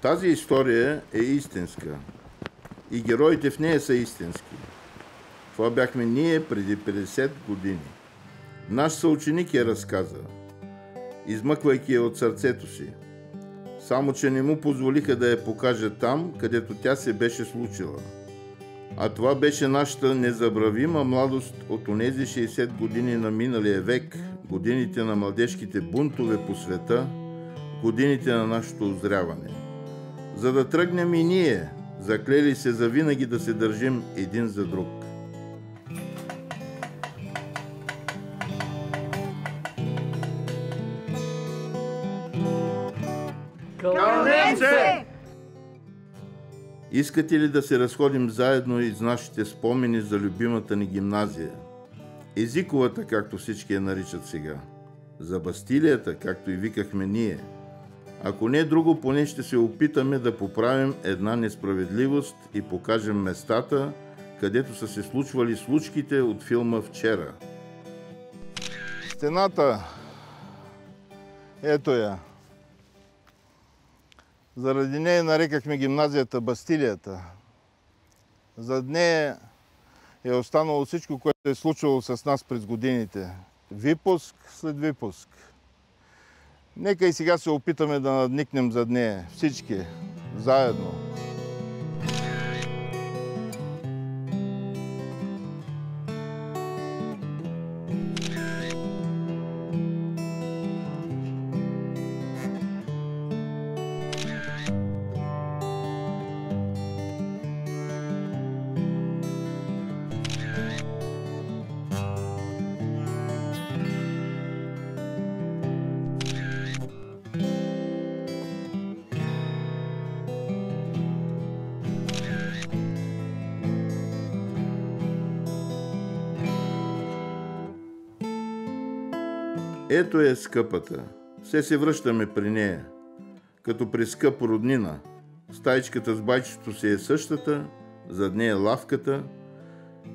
Тази история е истинска и героите в нея са истински. Това бяхме ние преди 50 години. Наш съученик я разказа, измъквайки я от сърцето си. Само че не му позволиха да я покаже там, където тя се беше случила. А това беше нашата незабравима младост от онези 60 години на миналия век, годините на младежките бунтове по света, годините на нашето озряване. За да тръгнем и ние, заклели се завинаги да се държим един за друг. Кълнем се! Искате ли да се разходим заедно из нашите спомени за любимата ни гимназия? Езиковата, както всички я наричат сега. За Бастилията, както и викахме ние. Ако не друго, поне ще се опитаме да поправим една несправедливост и покажем местата, където са се случвали случките от филма «Вчера». Стената, ето я. Заради нея нарекахме гимназията Бастилията. Зад нея е останало всичко, което е случвало с нас през годините. Випуск след випуск. Нека и сега се опитаме да надникнем зад нея. Всички, заедно. Ето е скъпата. Все се връщаме при нея. Като при скъп роднина. Стаичката с байчето си е същата, зад нея лавката.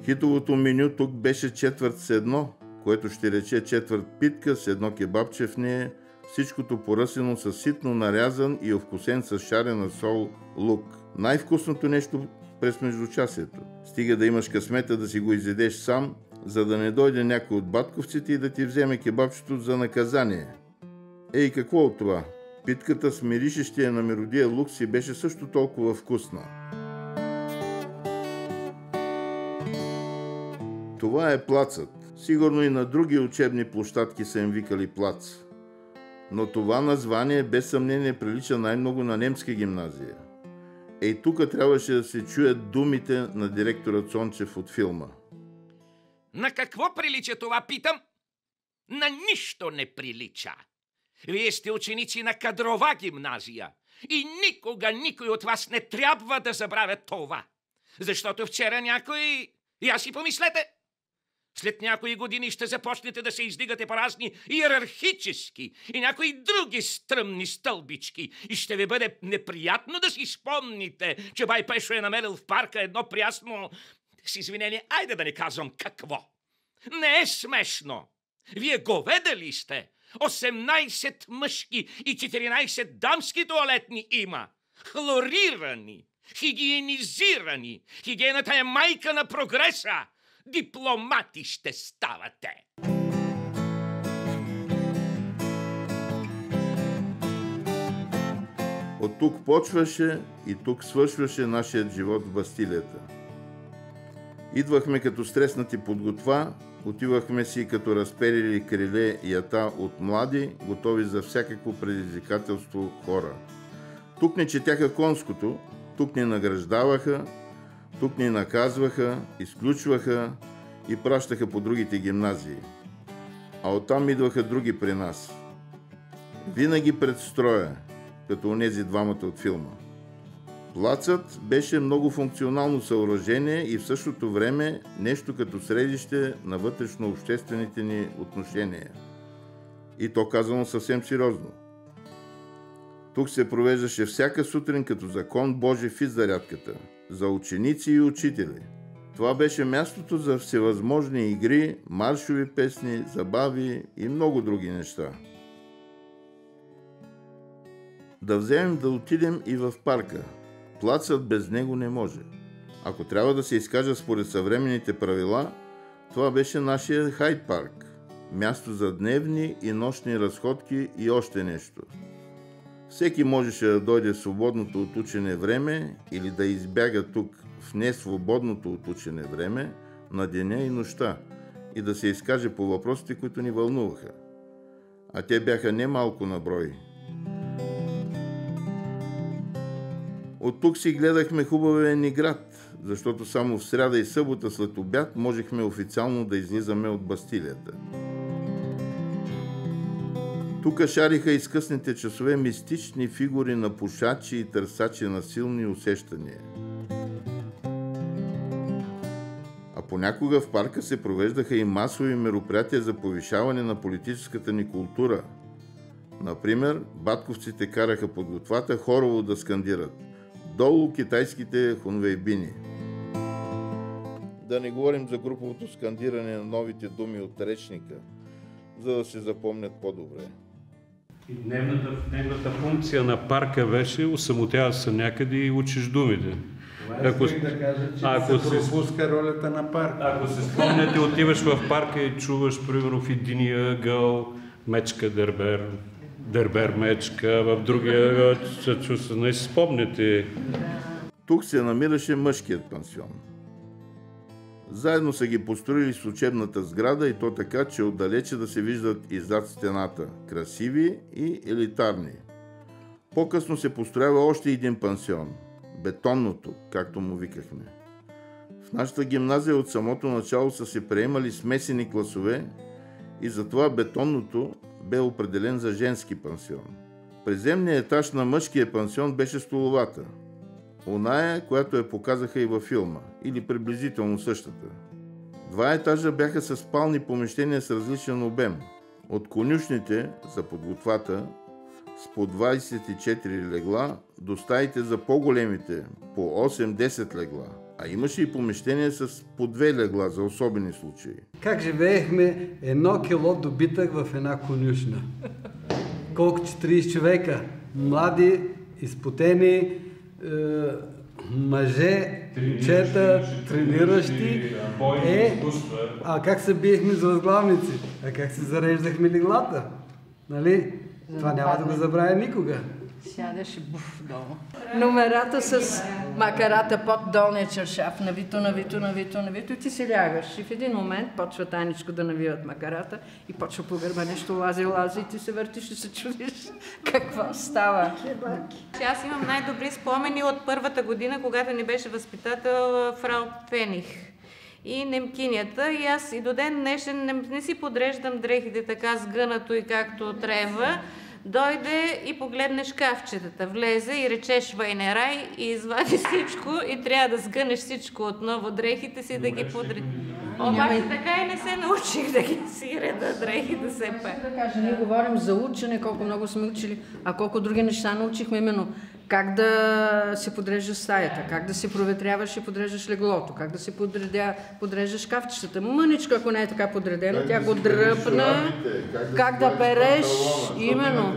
Хитовото меню тук беше четвърт с едно, което ще рече четвърт питка с едно кебабче в нея, всичкото поръсено с ситно нарязан и овкусен с шарена сол лук. Най-вкусното нещо през междучасието. Стига да имаш късмета да си го изедеш сам, за да не дойде някой от батковците и да ти вземе кебабчето за наказание. Ей, какво от това? Питката с миришещия на меродия лук си беше също толкова вкусна. Това е плацът. Сигурно и на други учебни площадки са им викали плац. Но това название без съмнение прилича най-много на немска гимназия. Ей, тук трябваше да се чуят думите на директора Цончев от филма. На какво прилича това, питам? На нищо не прилича. Вие сте ученици на кадрова гимназия и никога никой от вас не трябва да забравя това. Защото вчера някой... Я си помислете! След някои години ще започнете да се издигате по разни иерархически и някои други стръмни стълбички и ще ви бъде неприятно да си спомните, че бай Пешо е намерил в парка едно прясно... С извинение, айде да не казвам какво. Не е смешно. Вие говеда ли сте? 18 мъжки и 14 дамски тоалетни има. Хлорирани, хигиенизирани. Хигиената е майка на прогреса. Дипломати ще ставате. От тук почваше и тук свършваше нашият живот в Бастилията. Идвахме като стреснати подготва, отивахме си като разперили криле ята от млади, готови за всякакво предизвикателство хора. Тук ни четяха конското, тук ни награждаваха, тук ни наказваха, изключваха и пращаха по другите гимназии. А оттам идваха други при нас. Винаги пред строя, като онези двамата от филма. Плацът беше много функционално съоръжение и в същото време нещо като средище на вътрешно-обществените ни отношения. И то казано съвсем сериозно. Тук се провеждаше всяка сутрин като закон Божи физ зарядката за ученици и учители. Това беше мястото за всевъзможни игри, маршови песни, забави и много други неща. Да вземем да отидем и в парка. Плацът без него не може. Ако трябва да се изкажа според съвременните правила, това беше нашия Хайд парк. Място за дневни и нощни разходки и още нещо. Всеки можеше да дойде в свободното от учене време или да избяга тук в несвободното от учене време на деня и нощта и да се изкаже по въпросите, които ни вълнуваха. А те бяха немалко на брой. От тук си гледахме хубавия ни град, защото само в сряда и събота след обяд можехме официално да излизаме от Бастилията. Тук шариха изкъсните часове мистични фигури на пушачи и търсачи на силни усещания. А понякога в парка се провеждаха и масови мероприятия за повишаване на политическата ни култура. Например, батковците караха под готвата хорово да скандират: "Долу китайските хунвейбини!" Да не говорим за груповото скандиране на новите думи от речника, за да се запомнят по-добре. И дневната функция на парка беше осамотява се някъде и учиш думите. Ако да кажа, че се пропуска ролята на парка. Ако се спомняте, отиваш в парка и чуваш, примерно, в единия ъгъл мечка дербер, дербер мечка, в другия ъгъл не си спомняте. Тук се намираше мъжкият пансион. Заедно са ги построили с учебната сграда и то така, че отдалече да се виждат и зад стената. Красиви и елитарни. По-късно се построява още един пансион. Бетонното, както му викахме. В нашата гимназия от самото начало са се приемали смесени класове и затова бетонното бе определен за женски пансион. Приземният етаж на мъжкия пансион беше столовата. Оная, която я показаха и във филма, или приблизително същата. Два етажа бяха с спални помещения с различен обем. От конюшните за подготвата с по 24 легла до стаите за по-големите по 8-10 легла. А имаше и помещения с по 2 легла за особени случаи. Как живеехме 1 кило добитък в една конюшна? Колко 40 човека? Млади, изпотени, мъже, момчета, трениращи. А как се биехме за възглавници? А как се зареждахме леглата? Нали? Това няма да го забравя никога. Сядаш и буф долу. Номерата с макарата под долния чершаф, навито и ти си лягаш. И в един момент почва тайничко да навиват макарата и почва по гърба нещо лази и ти се въртиш и се чудиш какво става. Аз имам най-добри спомени от първата година, когато ни беше възпитател фрау Пених и немкинята. И аз и до ден днешен не си подреждам дрехите така сгънато и както трябва. Дойде и погледне шкафчетата, влезе и речеш Вайнерай и извади всичко и трябва да сгънеш всичко отново, дрехите си да ги подреди. Обаче така и не се научих да ги си реда дрехите все пак. Да кажа, ние говорим за учене, колко много сме учили, а колко други неща научихме именно. Как да се подрежда стаята, как да се проветряваш и подреждаш леглото, как да се подреждаш шкафчетата. Мъничко, ако не е така подредено, тя го дръпна, как да переш, именно.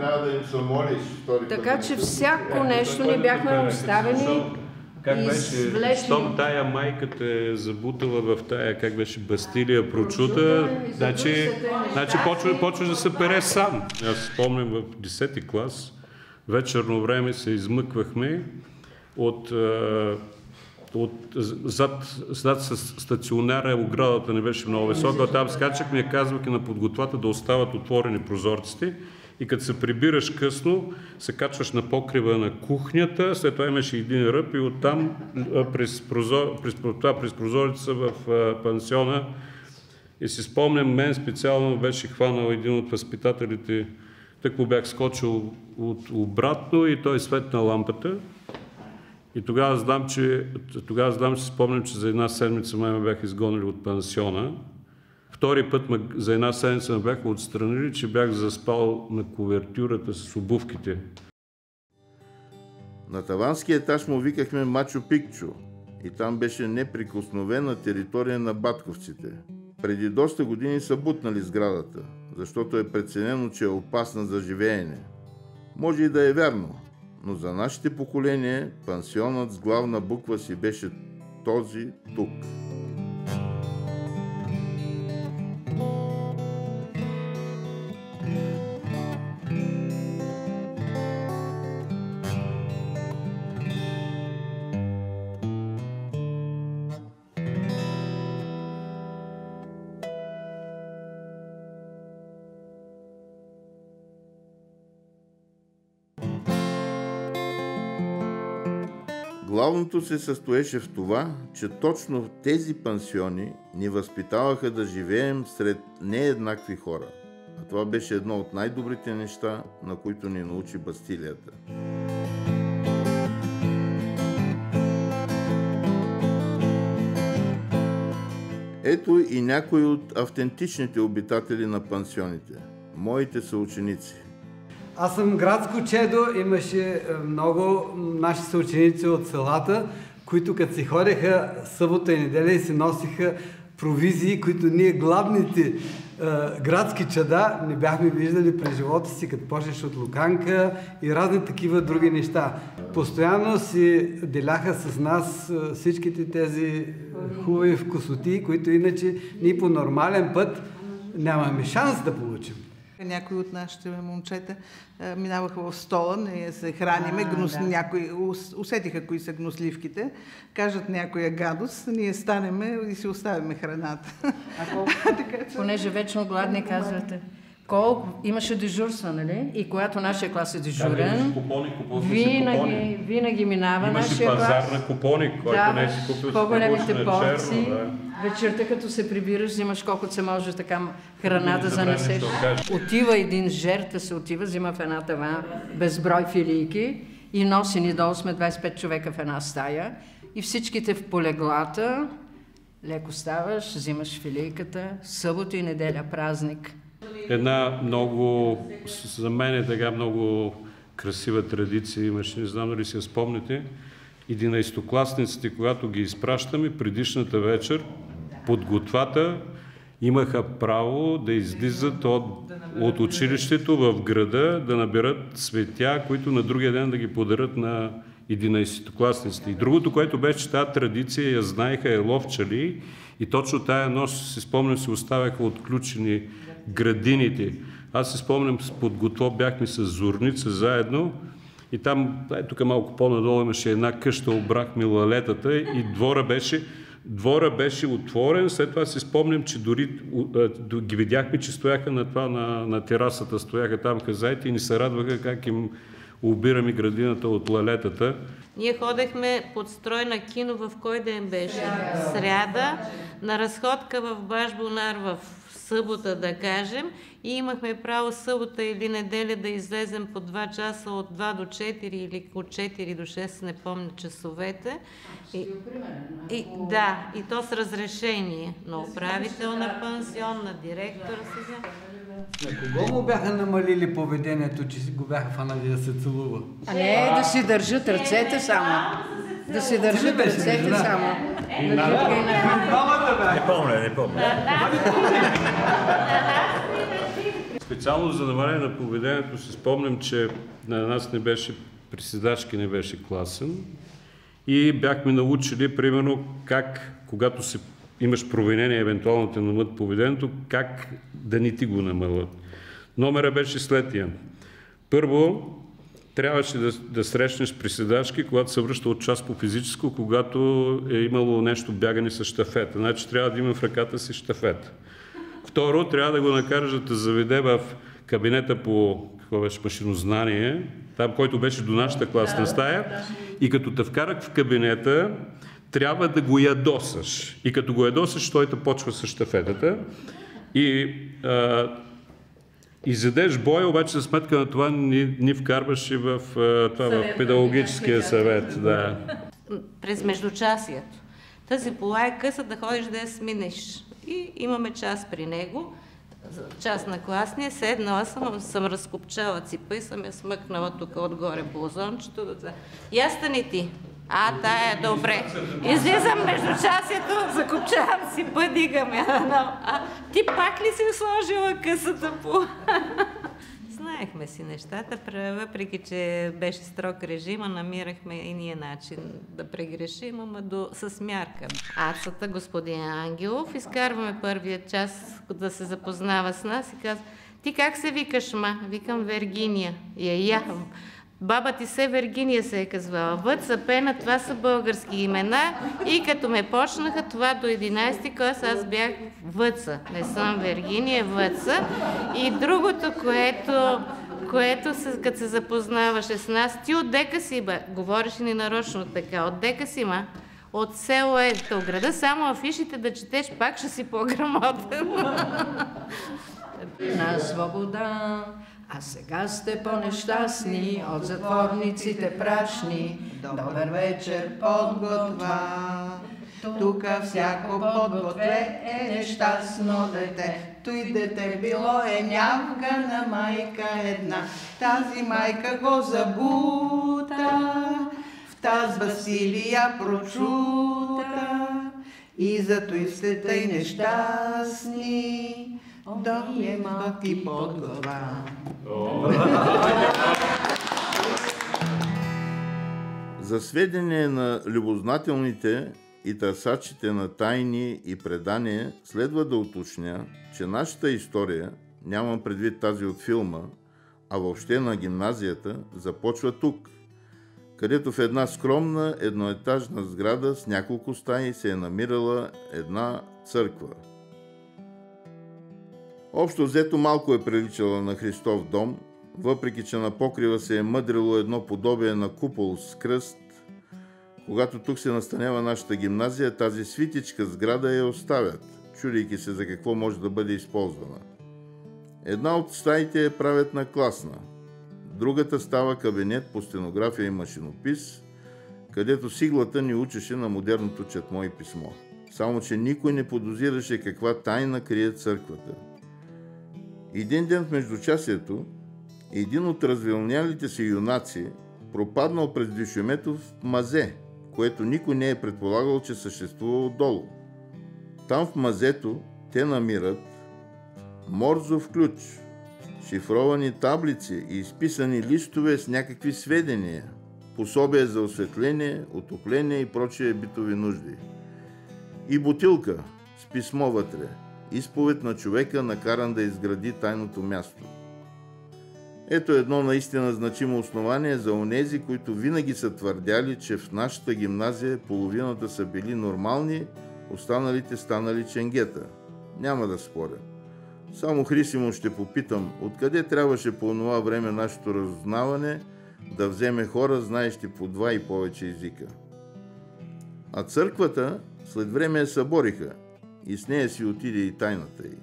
Така че всяко нещо ни бяхме оставени. Как беше, щом тая майката е забутала в тая, как беше, Бастилия прочута, значи почваш да се пере сам. Аз спомням в 10-ти клас, вечерно време се измъквахме зад стационара, оградата не беше много висока, там скачахме и казваха на подготвата да остават отворени прозорците. И като се прибираш късно, се качваш на покрива на кухнята, след това имаше един ръб и оттам през прозореца в пансиона. И си спомням, мен специално беше хванал един от възпитателите, тъкмо бях скочил обратно и той светна лампата. И тогава знам, че спомням, че за една седмица ме бях изгонили от пансиона. Втори път за една седмица ме бяха отстранили, че бях заспал на кувертюрата с обувките. На таванския етаж му викахме Мачо Пикчо и там беше неприкосновена територия на батковците. Преди доста години са бутнали сградата, защото е преценено, че е опасна за живеене. Може и да е вярно, но за нашите поколения пансионът с главна буква си беше този тук. Главното се състоеше в това, че точно в тези пансиони ни възпитаваха да живеем сред нееднакви хора. А това беше едно от най-добрите неща, на които ни научи Бастилията. Ето и някои от автентичните обитатели на пансионите, моите съученици. Аз съм градско чедо, имаше много наши съученици от селата, които като си ходеха събота и неделя и си носиха провизии, които ние гладните градски чада не бяхме виждали през живота си, като почнеш от луканка и разни такива други неща. Постоянно си деляха с нас всичките тези хубави вкусоти, които иначе ние по нормален път нямаме шанс да получим. Някои от нашите момчета минаваха в стола, ние се храниме, някои усетиха кои са гносливките, кажат някоя гадост, ние станеме и си оставяме храната. Понеже вечно гладни казвате, колко имаше дежурства, нали? И когато нашия клас е дежурен, винаги минава нашия клас. Имаше пазар на купони, който не си купил по-големите порции. Вечерта, като се прибираш, взимаш колкото се може така храна да занесеш. Отива един жертва, се отива, взима в една тава безброй филийки и носи ни долу сме 25 човека в една стая и всичките в полеглата, леко ставаш, взимаш филийката, събота и неделя празник. Една много, за мен е така много красива традиция имаше, не знам дали си я спомните, 11-класниците, когато ги изпращаме предишната вечер, подготвата имаха право да излизат от училището в града, да наберат цветя, които на другия ден да ги подарят на 11-класниците. И другото, което беше, че тази традиция я знаеха еловчали и точно тая нощ, си спомням, се оставяха отключени градините. Аз си спомням, с подготво бяхме с Зорница заедно и там, тук малко по-надолу имаше една къща, обрахме лалетата и двора беше отворен. След това си спомням, че дори ги видяхме, че стояха на терасата, стояха там хазаите и ни се радваха как им обираме градината от лалетата. Ние ходехме под строй на кино, в кой ден беше? Сряда, на разходка в Баш Бонар в събота, да кажем, и имахме право събота или неделя да излезем по 2 часа от 2 до 4 или от 4 до 6, не помня часовете. И то с разрешение на управител на пансион, на директора сега. На кого му бяха намалили поведението, че го бяха фанали да се целува? А не да си държат ръцете само. Да си държат ръцете само. Не помня. Специално за намаление на поведението си спомням, че на нас не беше приседачки, не беше класен и бяхме научили, примерно, как, когато имаш провинение, евентуално те намалят поведението, как да не ти го намалят. Номера беше следния. Първо, трябваше да срещнеш приседачки, когато се връща от час по физическо, когато е имало нещо бягане с щафета. Значи трябва да има в ръката си щафета. Второ, трябва да го накараш да те заведе в кабинета по машинознание, там, който беше до нашата класна стая, и като те вкарах в кабинета, трябва да го ядосаш. И като го ядосаш, той те почва с щафетата. И задеш боя, обаче за сметка на това ни вкарваше в педагогическия съвет. Да. През междучасието. Тази пола е къса да ходиш да я сминеш. И имаме час при него, час на класния, седнала съм разкопчала ципа и съм я смъкнала тук отгоре блузончето. Я стани ти. Тая е добре. Излизам между часието, закопчавам си, дигам я. Ти пак ли си сложила късата по... Знаехме си нещата, въпреки че беше строг режима, намирахме и ние начин да прегрешим, ама с мярка. Ацата, господин Ангелов, изкарваме първия час да се запознава с нас и казва: ти как се викаш, ма? Викам Вергиния. Баба ти се Вергиния се е казвала. Въца, Пена, това са български имена и като ме почнаха това до 11 клас, аз бях Въца. Не съм Вергиния, Въца. И другото, което като се запознаваше с нас, ти отдека си, говориш ни нарочно така, отдека си, ма. От село от града, само афишите да четеш, пак ще си по-грамотен. На свобода, а сега сте по-нещастни от затворниците прашни. Добър вечер, подготва. Тука всяко подготве е нещастно дете. Той дете било е нявка на майка една. Тази майка го забута, в таз Василия прочута. И зато и сте тъй нещастни, да има ти подготва. За сведение на любознателните и търсачите на тайни и предания, следва да уточня, че нашата история, нямам предвид тази от филма, а въобще на гимназията, започва тук, където в една скромна едноетажна сграда с няколко стаи се е намирала една църква. Общо взето малко е приличала на Христов дом, въпреки че на покрива се е мъдрило едно подобие на купол с кръст. Когато тук се настанява нашата гимназия, тази свитичка сграда я оставят, чудейки се за какво може да бъде използвана. Една от стаите е праветна класна, другата става кабинет по стенография и машинопис, където сиглата ни учеше на модерното четмо и писмо. Само че никой не подозираше каква тайна крие църквата. Един ден в междучасието, един от развилнялите се юнаци пропаднал през дюшемето в мазе, което никой не е предполагал, че съществува отдолу. Там в мазето те намират морзов ключ, шифровани таблици и изписани листове с някакви сведения, пособия за осветление, отопление и прочие битови нужди. И бутилка с писмо вътре, изповед на човека, накаран да изгради тайното място. Ето едно наистина значимо основание за онези, които винаги са твърдяли, че в нашата гимназия половината са били нормални, останалите станали ченгета. Няма да споря. Само Хрисимо ще попитам, откъде трябваше по това време нашето разузнаване да вземе хора, знаещи по 2 и повече езика. А църквата след време я събориха и с нея си отиде и тайната й.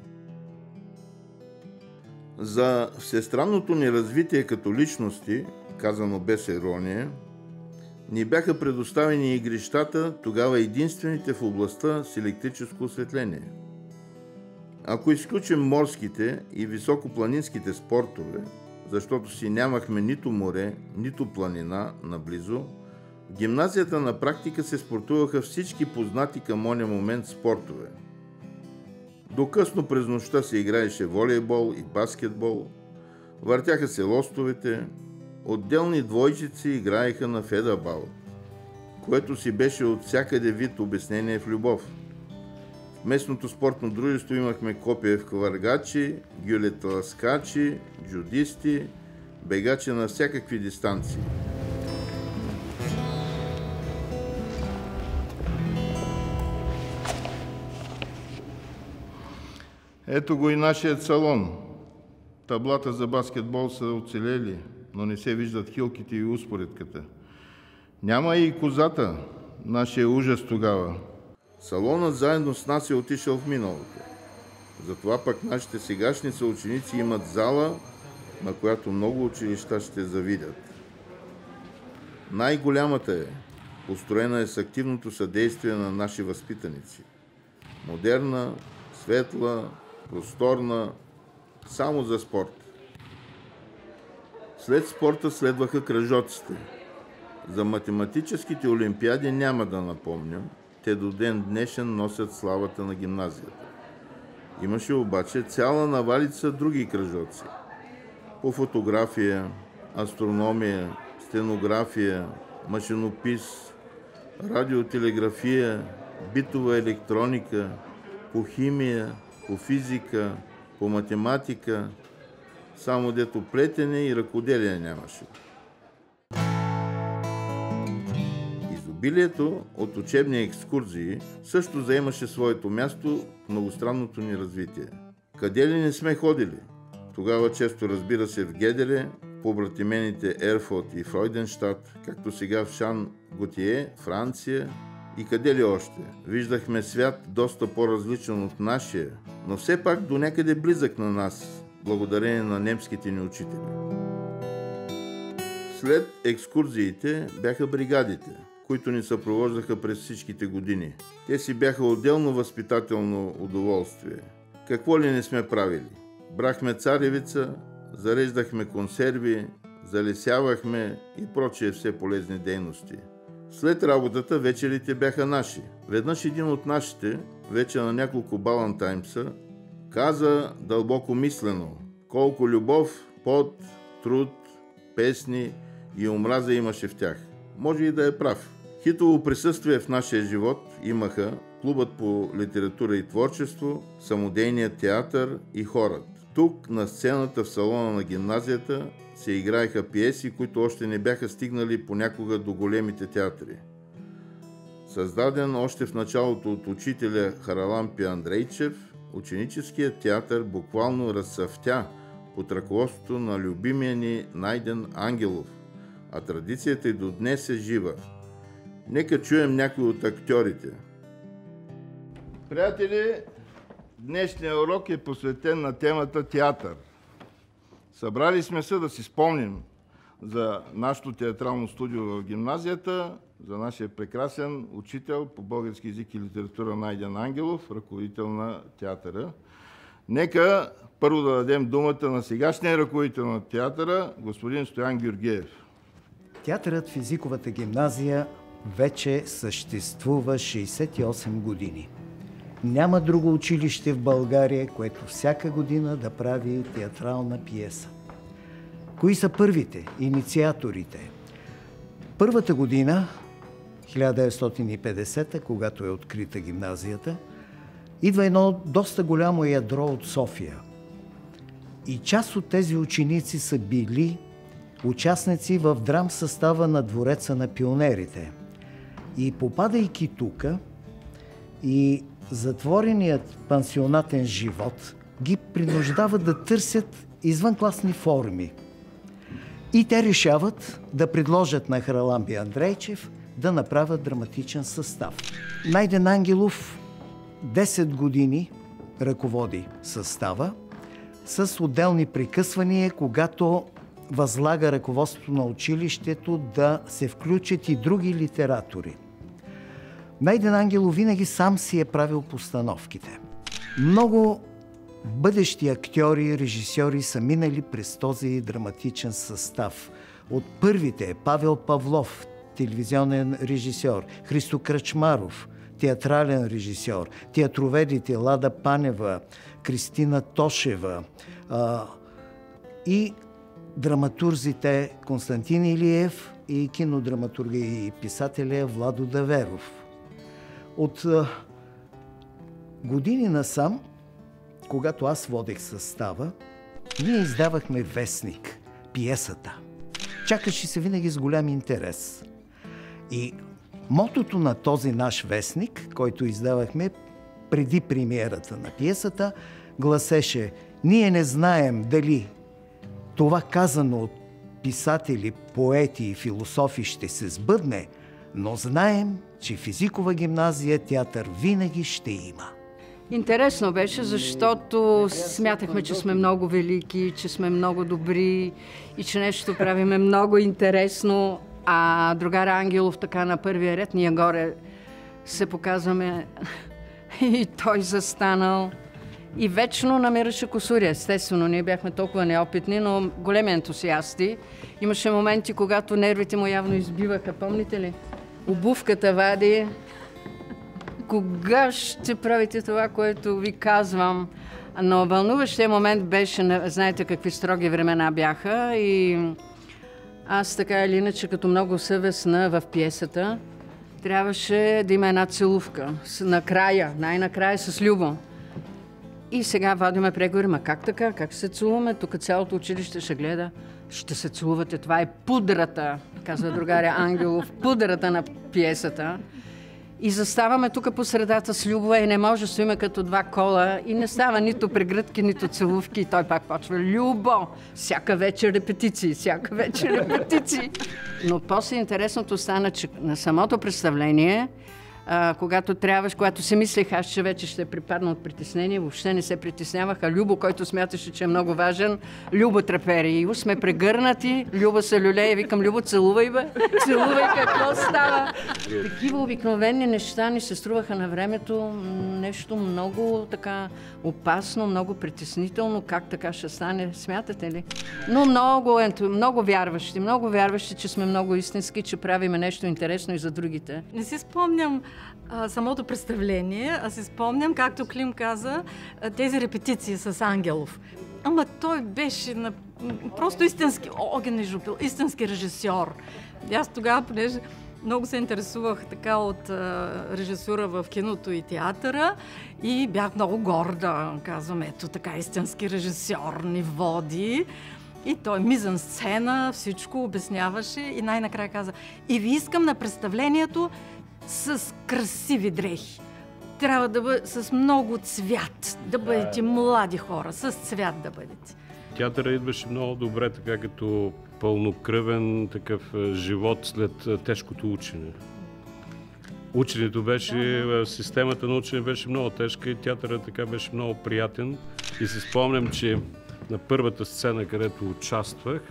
За всестранното ни развитие като личности, казано без ирония, ни бяха предоставени игрищата, тогава единствените в областта с електрическо осветление. Ако изключим морските и високопланинските спортове, защото си нямахме нито море, нито планина наблизо, в гимназията на практика се спортуваха всички познати към оня момент спортове. До късно през нощта се играеше волейбол и баскетбол, въртяха се лостовете, отделни двойчици играеха на федабал, което си беше от всякъде вид обяснение в любов. В местното спортно дружество имахме копиев хвъргачи, гюлеталаскачи, джудисти, бегачи на всякакви дистанции. Ето го и нашият салон. Таблата за баскетбол са оцелели, но не се виждат хилките и успоредката. Няма и козата, нашия ужас тогава. Салонът заедно с нас е отишъл в миналото. Затова пък нашите сегашни съученици имат зала, на която много училища ще завидят. Най-голямата е, построена е с активното съдействие на наши възпитаници. Модерна, светла, просторна, само за спорт. След спорта следваха кръжоците. За математическите олимпиади няма да напомням. Те до ден днешен носят славата на гимназията. Имаше обаче цяла навалица други кръжоци. По фотография, астрономия, стенография, машинопис, радиотелеграфия, битова електроника, по химия, по физика, по математика, само дето плетене и ръкоделие нямаше. Изобилието от учебни екскурзии също заемаше своето място в многостранното ни развитие. Къде ли не сме ходили? Тогава често, разбира се, в Геделе, побратимените Ерфот и Фройденщат, както сега в Шан-Готие, Франция и къде ли още. Виждахме свят доста по-различен от нашия, но все пак до някъде близък на нас, благодарение на немските ни учители. След екскурзиите бяха бригадите, които ни съпровождаха през всичките години. Те си бяха отделно възпитателно удоволствие. Какво ли не сме правили? Брахме царевица, зареждахме консерви, залесявахме и прочие все полезни дейности. След работата вечерите бяха наши. Веднъж един от нашите, вече на няколко балантаймса, каза дълбоко мислено колко любов, пот, труд, песни и омраза имаше в тях. Може и да е прав. Хитово присъствие в нашия живот имаха клубът по литература и творчество, самодейният театър и хорът. Тук, на сцената в салона на гимназията, се играеха пиеси, които още не бяха стигнали понякога до големите театри. Създаден още в началото от учителя Харалампи Андрейчев, ученическият театър буквално разцъфтя под ръководството на любимия ни Найден Ангелов, а традицията и до днес е жива. Нека чуем някой от актьорите. Приятели, днешният урок е посветен на темата театър. Събрали сме се да си спомним за нашето театрално студио в гимназията, за нашия прекрасен учител по български език и литература Найден Ангелов, ръководител на театъра. Нека първо да дадем думата на сегашния ръководител на театъра, господин Стоян Георгиев. Театърът в езиковата гимназия вече съществува 68 години. Няма друго училище в България, което всяка година да прави театрална пиеса. Кои са първите, инициаторите? Първата година, 1950, когато е открита гимназията, идва едно доста голямо ядро от София. И част от тези ученици са били участници в драм състава на Двореца на пионерите. И попадайки тука, и затвореният пансионатен живот ги принуждава да търсят извънкласни форми. И те решават да предложат на Харалампи Андрейчев да направят драматичен състав. Найден Ангелов 10 години ръководи състава с отделни прекъсвания, когато възлага ръководството на училището да се включат и други литератори. Найден Ангелов винаги сам си е правил постановките. Много бъдещи актьори и режисьори са минали през този драматичен състав. От първите Павел Павлов, телевизионен режисьор, Христо Кръчмаров, театрален режисьор, театроведите Лада Панева, Кристина Тошева и драматурзите Константин Илиев и кинодраматурга и писателя Владо Даверов. От години насам, когато аз водех състава, ние издавахме вестник, пиесата. Чакаше се винаги с голям интерес. И мотото на този наш вестник, който издавахме преди премиерата на пиесата, гласеше: ние не знаем дали това казано от писатели, поети и философи ще се сбъдне, но знаем, че в езикова гимназия театър винаги ще има. Интересно беше, защото смятахме, че сме много велики, че сме много добри и че нещо правиме много интересно, а другар Ангелов така на първия ред, ние горе се показваме и той застанал и вечно намираше кусури. Естествено, ние бяхме толкова неопитни, но големи ентусиасти. Имаше моменти, когато нервите му явно избиваха, помните ли? Обувката вади. Кога ще правите това, което ви казвам? Но вълнуващия момент беше, знаете какви строги времена бяха, и аз така или иначе, като много съвестна в пиесата, трябваше да има една целувка. Накрая, най-накрая с Любо. И сега водиме преговори, ма как така, как се целуваме? Тук цялото училище ще гледа. Ще се целувате, това е пудрата, казва другаря Ангелов, пудрата на пиесата. И заставаме тук по средата с Любо и не може да стоиме като два кола и не става нито прегръдки, нито целувки. И той пак почва: Любо, всяка вечер репетиции, всяка вечер репетиции. Но после интересното стана, че на самото представление, когато си мислех аз, че вече ще припадна от притеснение, въобще не се притесняваха. Любо, който смяташе, че е много важен, Любо трепери. И сме прегърнати, Любо се люлее, викам: Любо, целувай, бе, целувай, какво става? Такива обикновени неща ни се струваха на времето нещо много така опасно, много притеснително. Как така ще стане, смятате ли? Но много вярващи, че сме много истински, че правиме нещо интересно и за другите. Не си спомням самото представление, а си спомням, както Клим каза, тези репетиции с Ангелов. Ама той беше просто истински огнен жупил, истински режисьор. И аз тогава, понеже много се интересувах така от режисура в киното и театъра и бях много горда. Казвам, ето така истински режисьор ни води. И той мизън сцена, всичко обясняваше и най-накрая каза: и ви искам на представлението с красиви дрехи. Трябва да бъде с много цвят, да бъдете млади хора, с цвят да бъдете. Театъра идваше много добре, така като пълнокръвен такъв живот след тежкото учене. Ученето беше, системата на учене беше много тежка и театъра така беше много приятен. И си спомням, че на първата сцена, където участвах,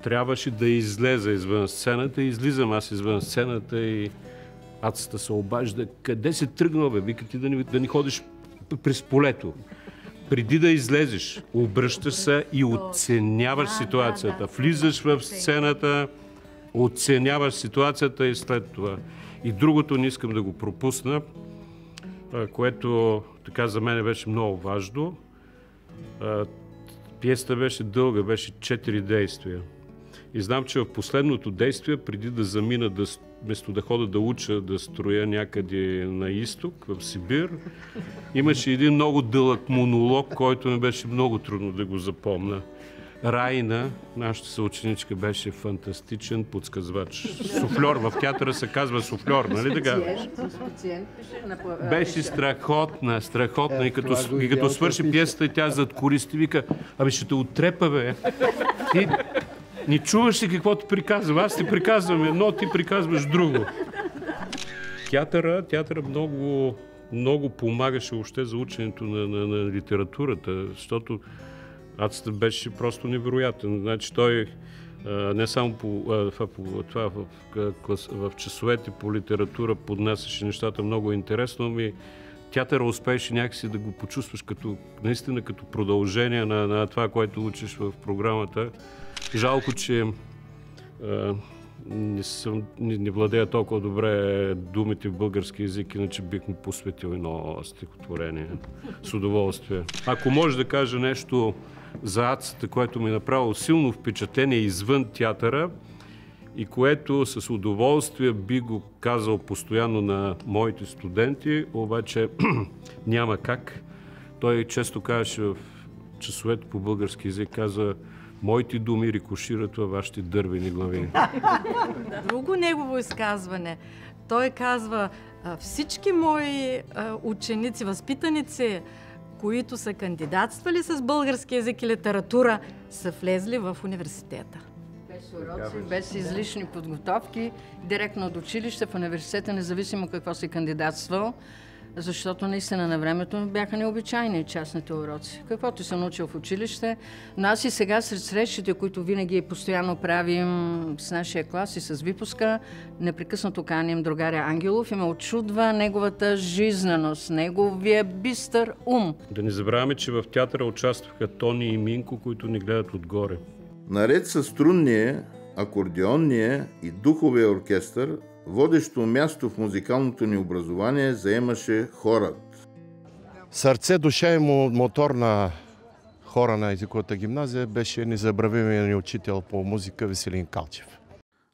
трябваше да излеза извън сцената. Излизам аз извън сцената и ацата се обажда: къде си тръгнал, бе? Вика ти да ни ходиш през полето. Преди да излезеш, обръщаш се и оценяваш ситуацията. Влизаш в сцената, оценяваш ситуацията и след това. И другото не искам да го пропусна, което така за мен беше много важно. Пиесата беше дълга, беше 4 действия. И знам, че в последното действие, преди да замина, вместо да хода да уча, да строя някъде на изток, в Сибир, имаше един много дълъг монолог, който ми беше много трудно да го запомня. Райна, нашата съученичка, беше фантастичен подсказвач. Суфльор, в театъра се казва суфльор, нали така? Беше страхотна. И като свърши пиесата, тя зад кулисите вика: абе, ще те отрепа, бе. Ти не чуваш ли каквото приказвам? Аз ти приказвам едно, ти приказваш друго. Театъра много помагаше въобще за ученето на литературата, защото ацата беше просто невероятен. Значи той не само в часовете по литература поднасяше нещата много интересно, ами театъра успееше някакси да го почувстваш наистина като продължение на това, което учиш в програмата. Жалко, че не владея толкова добре думите в български език, иначе бих му посветил едно стихотворение с удоволствие. Ако може да кажа нещо за ацата, което ми е направило силно впечатление извън театъра и което с удоволствие би го казал постоянно на моите студенти, обаче няма как. Той често казваше в часовете по български език, казва: моите думи рикошират във вашите дървени глави. Друго негово изказване. Той казва: всички мои ученици, възпитаници, които са кандидатствали с български език и литература, са влезли в университета. Без уроци, без излишни подготовки, директно от училище в университета, независимо какво си кандидатствал. защото наистина на времето бяха необичайни частните уроци. Каквото съм научил в училище, но аз и сега сред срещите, които винаги постоянно правим с нашия клас и с випуска, непрекъснато каним другаря Ангелов и ме очудва неговата жизненост, неговия бистър ум. Да не забравяме, че в театъра участваха Тони и Минко, които ни гледат отгоре. Наред с струнния, акордеонния и духовия оркестър, водещо място в музикалното ни образование заемаше хорът. Сърце, душа и мотор на хора на езиковата гимназия беше незабравимият ни учител по музика Веселин Калчев.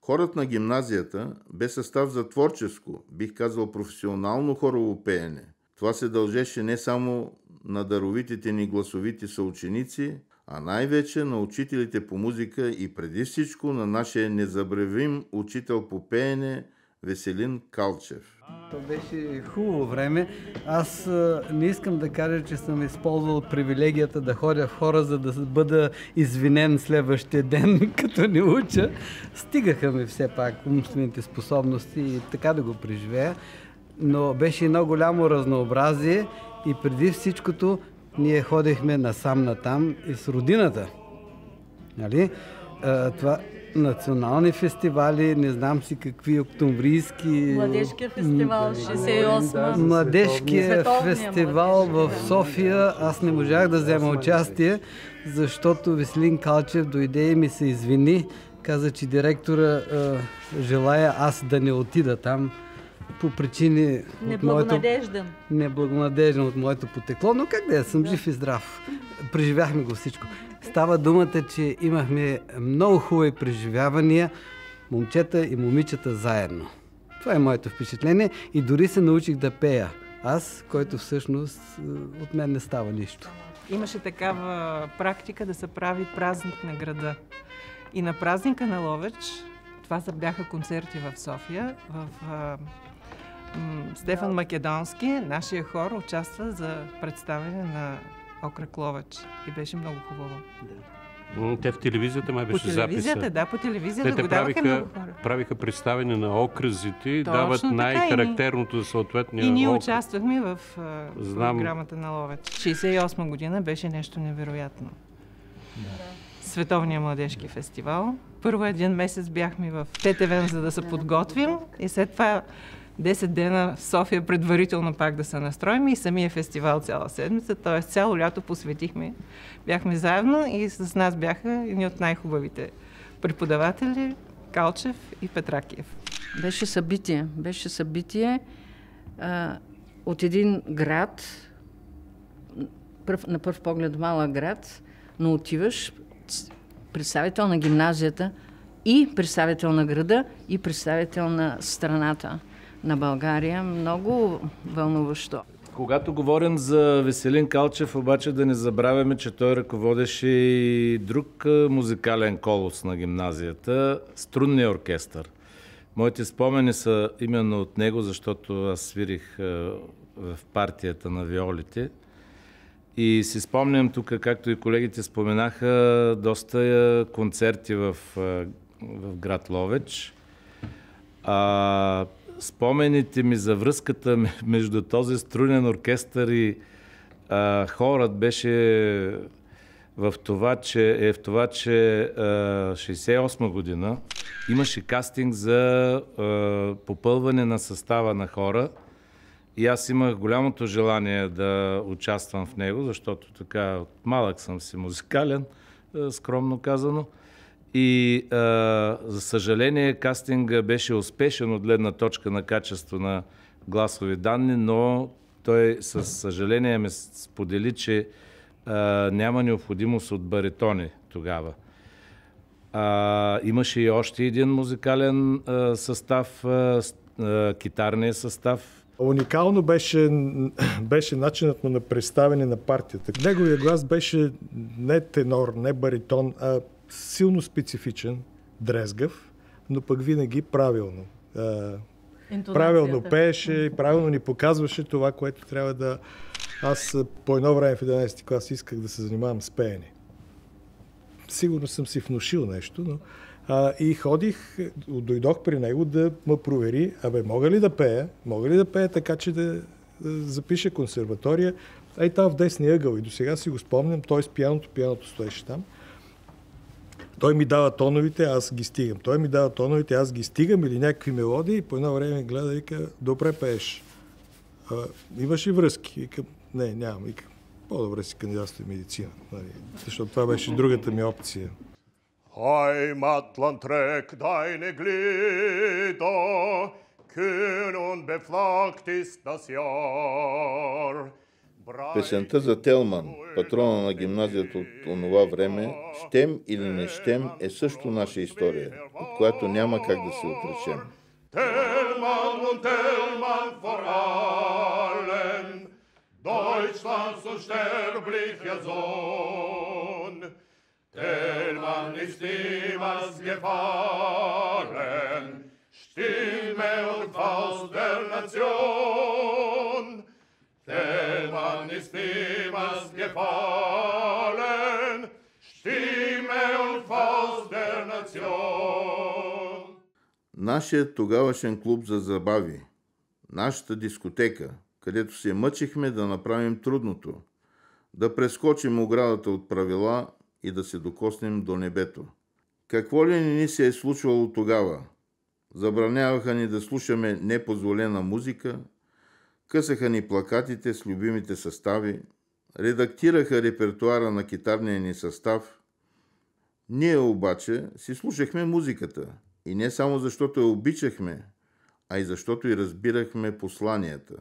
Хорът на гимназията бе състав за творческо, бих казал професионално хорово пеене. Това се дължеше не само на даровитите ни гласовити съученици, а най-вече на учителите по музика и преди всичко на нашия незабравим учител по пеене Веселин Калчев. То беше хубаво време. Аз не искам да кажа, че съм използвал привилегията да ходя в хора, за да бъда извинен следващия ден, като не уча. Стигаха ми все пак умствените способности и така да го преживея. Но беше едно голямо разнообразие и преди всичкото ние ходихме насам-натам и с родината. Нали? Това национални фестивали, не знам си какви октомврийски... Младежкия фестивал, 68. Младежкия фестивал в София. Аз не можах да взема участие, защото Веселин Калчев дойде и ми се извини. Каза, че директора желая аз да не отида там по причини неблагонадежден от моето потекло, но как да я, съм жив и здрав. Преживяхме го всичко. Става думата, че имахме много хубави преживявания, момчета и момичета заедно. Това е моето впечатление и дори се научих да пея. Аз, който всъщност от мен не става нищо. Имаше такава практика да се прави празник на града. И на празника на Ловеч, това бяха концерти в София, Стефан Македонски, нашия хор, участва за представяне на Окръг Ловеч. И беше много хубаво. Те в телевизията май беше записа. По телевизията, да, по телевизията го даваха много хора. Правиха представяне на окръзите и дават най-характерното за съответния окръг. И ние участвахме в програмата на Ловеч. 68 година беше нещо невероятно. Световния младежки фестивал. Първо един месец бяхме в Тетевен, за да се подготвим и след това 10 дена в София предварително пак да се настроим и самия фестивал цяла седмица, т.е. цяло лято посветихме. Бяхме заедно и с нас бяха едни от най-хубавите преподаватели Калчев и Петракиев. Беше събитие от един град, на пръв поглед малък град, но отиваш представител на гимназията и представител на града и представител на страната на България. Много вълнуващо. Когато говорим за Веселин Калчев, обаче да не забравяме, че той ръководеше и друг музикален колос на гимназията – струнния оркестър. Моите спомени са именно от него, защото аз свирих в партията на виолите. И си спомням тук, както и колегите споменаха, доста концерти в град Ловеч. Спомените ми за връзката между този струнен оркестър и хорът беше в това, че 68 година имаше кастинг за попълване на състава на хора и аз имах голямото желание да участвам в него, защото така от малък съм си музикален, скромно казано. И за съжаление кастинга беше успешен от гледна точка на качество на гласови данни, но той със съжаление ме сподели, че няма необходимост от баритони тогава. Имаше и още един музикален състав, китарния състав. Уникално беше начинът му на представяне на партията. Неговия глас беше не тенор, не баритон, а силно специфичен, дрезгав, но пък винаги правилно. Правилно пееше и правилно ни показваше това, което трябва да... Аз по едно време в 11 клас исках да се занимавам с пеене. Сигурно съм си внушил нещо, но... и дойдох при него да ме провери, мога ли да пея така, че запише консерватория. Ей там в десния ъгъл и до сега си го спомням, той с пианото стоеше там. Той ми дава тоновите, аз ги стигам. Той ми дава тоновите, аз ги стигам или някакви мелодии и по едно време гледа и вика, добре пееш. Имаш ли връзки? Викам, не, нямам. Викам, по-добре си кандидатствай медицина. Защото това беше другата ми опция. Heimatlandträg deine Glieder, kühn und beflaggt ist das Jahr. Песента за Телман, патрона на гимназията от онова време, щем или не щем, е също наша история, от която няма как да се отречем. Telmann und Telmann vor allem, Deutschlands unsterblicher Sohn. Telmann ist niemals gefallen, Stimme und Faust der Nation. Telmann ist niemals gefallen, Stimme und Faust der Nation. Нашият тогавашен клуб за забави, нашата дискотека, където се мъчихме да направим трудното, да прескочим оградата от правила и да се докоснем до небето. Какво ли не ни се е случвало тогава? Забраняваха ни да слушаме непозволена музика, късаха ни плакатите с любимите състави, редактираха репертуара на китарния ни състав. Ние обаче си слушахме музиката и не само защото я обичахме, а и защото и разбирахме посланията.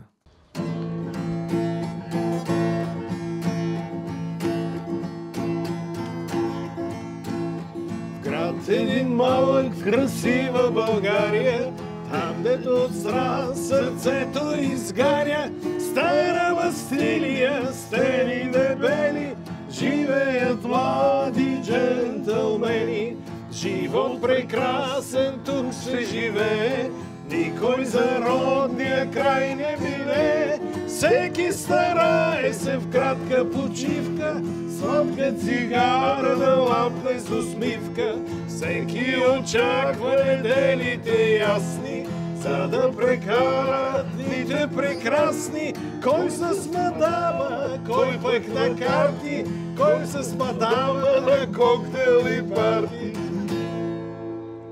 Един малък, красива България, там дето от стран сърцето изгаря, стара Мастилия, стени дебели, живеят млади джентълмени. Живот прекрасен тук се живее, никой за родния край не мине. Всеки старае се в кратка почивка, сладка цигара да лапне с усмивка. Всеки очаква неделите ясни, за да прекарат дните прекрасни. Кой с мадама, кой пък на карти, кой с мадама на коктейл и парти.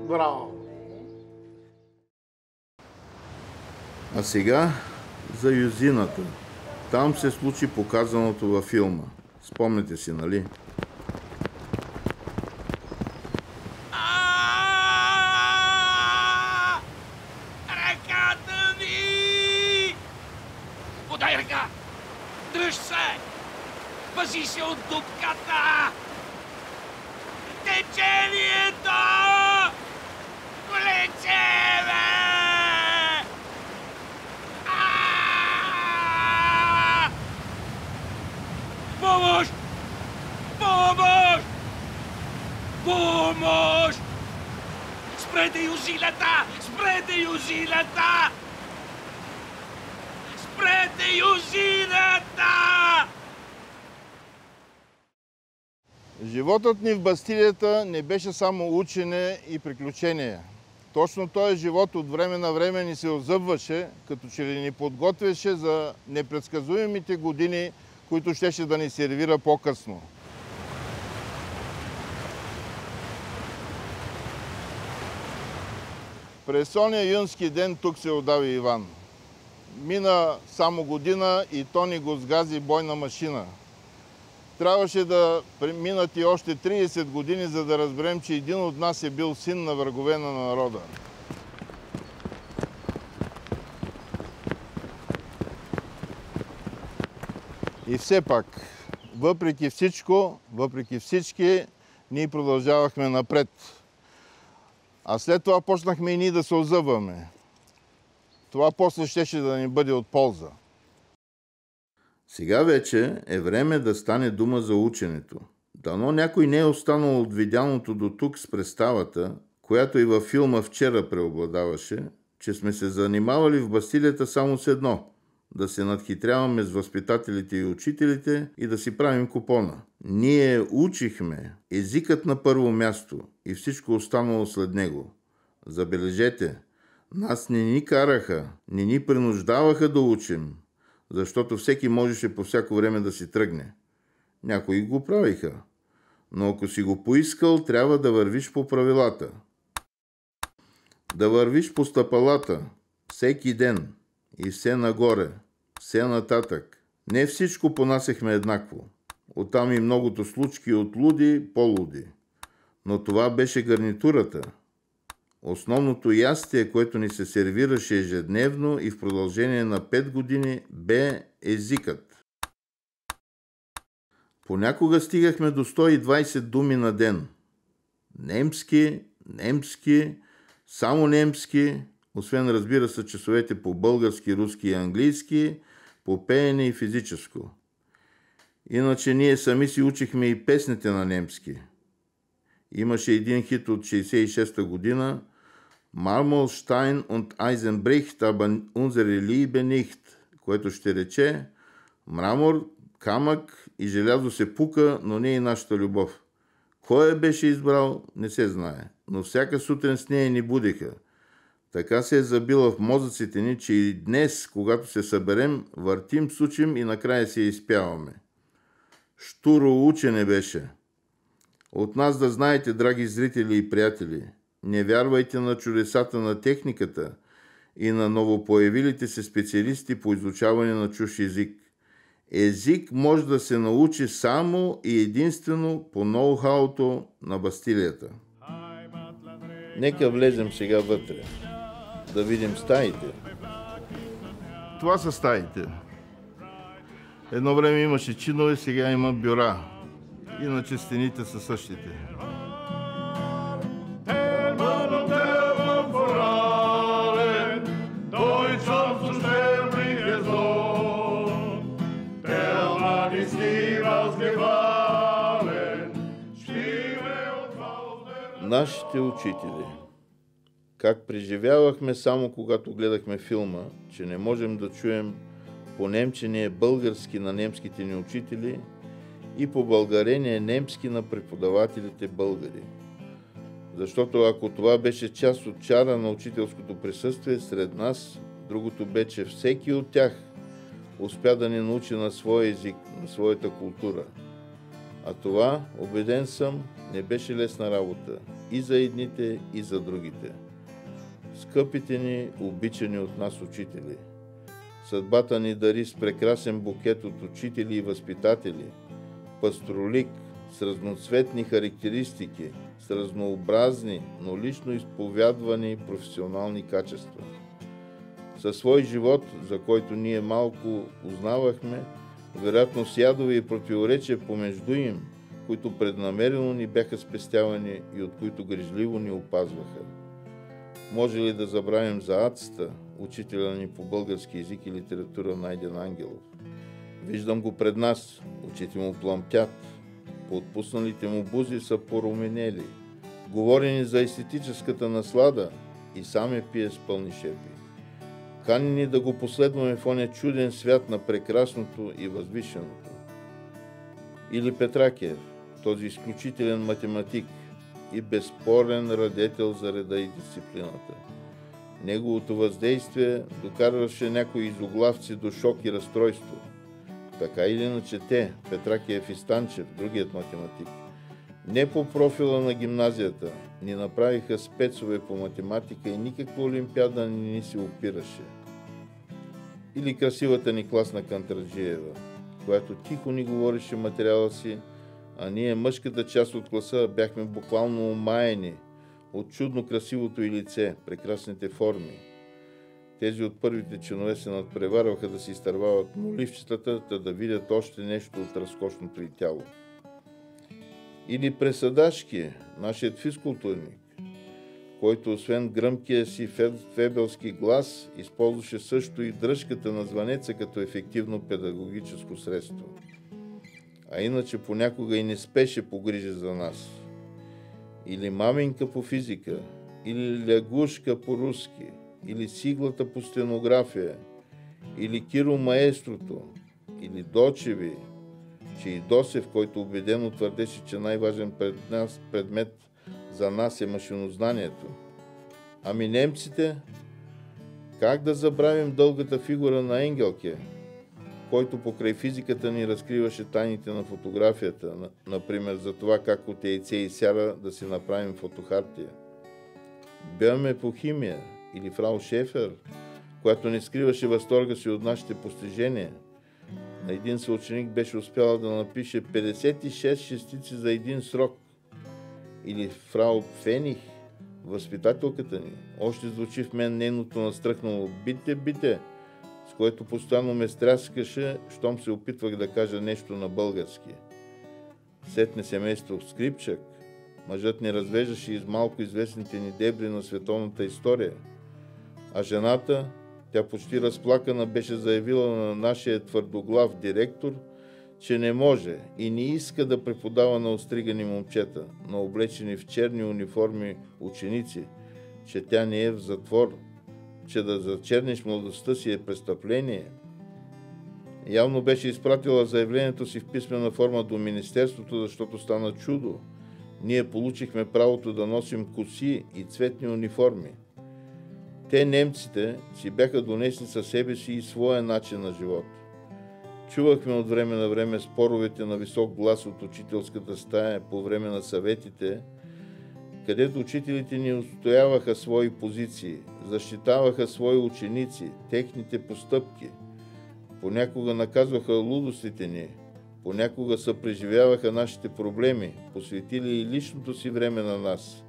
Браво! А сега за Юзината. Там се случи показаното във филма. Спомняте си, нали? Ръката ми! Подай ръка! Дръж се! Пази се от дупката! Течението! Колече, бе! Помощ! Помощ! Помощ! Спрете юзилата! Спрете юзилата! Спрете юзилата! Животът ни в Бастилията не беше само учене и приключение. Точно този живот от време на време ни се озъбваше, като че ли ни подготвяше за непредсказуемите години, които щеше да ни сервира по-късно. През ония юнски ден тук се удави Иван. Мина само година и то ни го сгази бойна машина. Трябваше да минат и още 30 години, за да разберем, че един от нас е бил син на врагове на народа. И все пак, въпреки всичко, въпреки всички, ние продължавахме напред. А след това почнахме и ние да се озъбваме. Това после щеше да ни бъде от полза. Сега вече е време да стане дума за ученето. Дано някой не е останал от видяното до тук с представата, която и във филма вчера преобладаваше, че сме се занимавали в Бастилията само с едно – да се надхитряваме с възпитателите и учителите и да си правим купона. Ние учихме езикът на първо място и всичко останало след него. Забележете, нас не ни караха, не ни принуждаваха да учим. защото всеки можеше по всяко време да си тръгне. Някои го правиха, но ако си го поискал, трябва да вървиш по правилата. Да вървиш по стъпалата, всеки ден, и все нагоре, все нататък. Не всичко понасехме еднакво. Оттам и многото случки от луди, по-луди. Но това беше гарнитурата. Основното ястие, което ни се сервираше ежедневно и в продължение на 5 години, бе езикът. Понякога стигахме до 120 думи на ден. Немски, само немски, освен, разбира се, часовете по български, руски и английски, по пеене и физическо. Иначе ние сами си учихме и песните на немски. Имаше един хит от 66-та година Marmorstein und Eisen bricht, aber unsere Liebe nicht, което ще рече мрамор, камък и желязо се пука, но не и нашата любов. Кой я беше избрал, не се знае, но всяка сутрин с нея ни будиха. Така се е забила в мозъците ни, че и днес, когато се съберем, въртим, сучим и накрая се изпяваме. Штуро учене беше. От нас да знаете, драги зрители и приятели, не вярвайте на чудесата на техниката и на новопоявилите се специалисти по изучаване на чужд език. Език може да се научи само и единствено по ноу-хауто на Бастилията. Нека влезем сега вътре, да видим стаите. Това са стаите. Едно време имаше чинове, сега има бюра. Иначе стените са същите. Нашите учители. Как преживявахме само когато гледахме филма, че не можем да чуем по немчение български на немските ни учители и по българение немски на преподавателите българи. Защото ако това беше част от чара на учителското присъствие сред нас, другото бе, че всеки от тях успя да ни научи на своя език, на своята култура. А това, убеден съм, не беше лесна работа и за едните, и за другите. Скъпите ни, обичани от нас учители. Съдбата ни дари с прекрасен букет от учители и възпитатели, пастролик с разноцветни характеристики, с разнообразни, но лично изповядвани професионални качества. Със свой живот, за който ние малко узнавахме, вероятно с ядове и противоречия помежду им, които преднамерено ни бяха спестявани и от които грижливо ни опазваха. Може ли да забравим за Ацта, учителя ни по български език и литература Найден Ангелов? Виждам го пред нас, очите му пламтят, по отпусналите му бузи са поруменели. Говори ни за естетическата наслада и сам я пие с пълни шепи. Кани ни да го последваме в оня чуден свят на прекрасното и възвишеното. Или Петракиев, този изключителен математик и безспорен радетел за реда и дисциплината. Неговото въздействие докарваше някои изоглавци до шок и разстройство. Така или иначе те, Петракиев и Станчев, другият математик, не по профила на гимназията, ни направиха спецове по математика и никаква олимпиада не ни се опираше. Или красивата ни класна Кантарджиева, която тихо ни говореше материала си, а ние, мъжката част от класа, бяхме буквално омаяни от чудно красивото й лице, прекрасните форми. Тези от първите чинове се надпреварваха да си изтървават моливчетата, да видят още нещо от разкошното й тяло. Или Пресадашки, нашият физкултурник, който освен гръмкия си фебелски глас, използваше също и дръжката на звънеца като ефективно педагогическо средство. А иначе понякога и не спеше погрижа за нас. Или маменька по физика, или лягушка по руски, или сиглата по стенография, или Киро маестрото, или Дочеви, че и Досев, който убедено твърдеше, че най-важен предмет за нас е машинознанието. Ами немците? Как да забравим дългата фигура на Енгелке? който покрай физиката ни разкриваше тайните на фотографията, например за това как от яйце и сяра да си направим фотохартия. Бяме по химия или фрау Шефер, която не скриваше възторга си от нашите постижения. На един съученик беше успяла да напише 56 шестици за един срок. Или фрау Фених, възпитателката ни. Още звучи в мен нейното настръхнало «бите, бите», с което постоянно ме стряскаше, щом се опитвах да кажа нещо на български. Сетне семейство Скрипчак. Мъжът ни развеждаше из малко известните ни дебри на световната история. А жената, тя почти разплакана, беше заявила на нашия твърдоглав директор, че не може и не иска да преподава на остригани момчета, на облечени в черни униформи ученици, че тя не е в затвор, че да зачерниш младостта си е престъпление. Явно беше изпратила заявлението си в писмена форма до Министерството, защото стана чудо. Ние получихме правото да носим коси и цветни униформи. Те, немците, си бяха донесли със себе си и своя начин на живот. Чувахме от време на време споровете на висок глас от учителската стая по време на съветите, където учителите ни устояваха свои позиции, защитаваха свои ученици, техните постъпки. Понякога наказваха лудостите ни, понякога съпреживяваха нашите проблеми, посветили и личното си време на нас,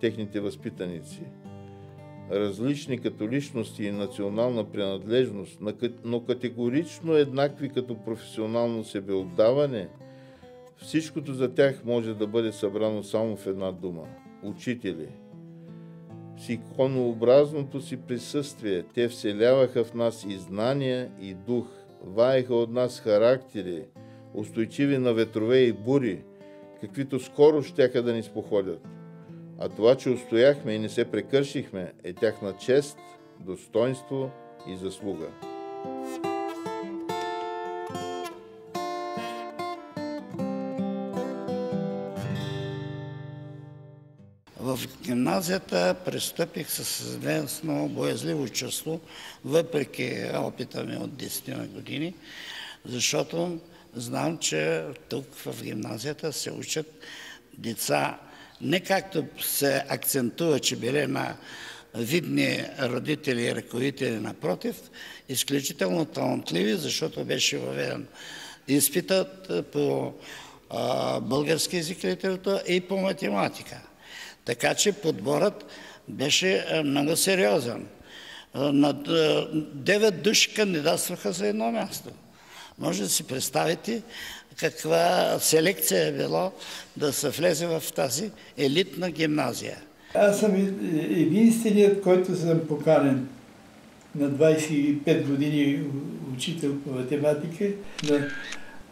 техните възпитаници. Различни като личности и национална принадлежност, но категорично еднакви като професионално себеотдаване, всичкото за тях може да бъде събрано само в една дума – учители. С иконообразното си присъствие те вселяваха в нас и знания, и дух, ваеха от нас характери, устойчиви на ветрове и бури, каквито скоро щяха да ни споходят. А това, че устояхме и не се прекършихме, е тяхна чест, достоинство и заслуга. В гимназията пристъпих с известно боязливо чувство, въпреки опита ми от 10 години, защото знам, че тук в гимназията се учат деца не както се акцентува, че били на видни родители и ръководители, напротив, изключително талантливи, защото беше въведен изпитът по български език и литература и по математика. Така че подборът беше много сериозен. 9 души кандидатстваха за едно място. Може да си представите каква селекция е било да се влезе в тази елитна гимназия. Аз съм единственият, който съм поканен на 25 години учител по математика. На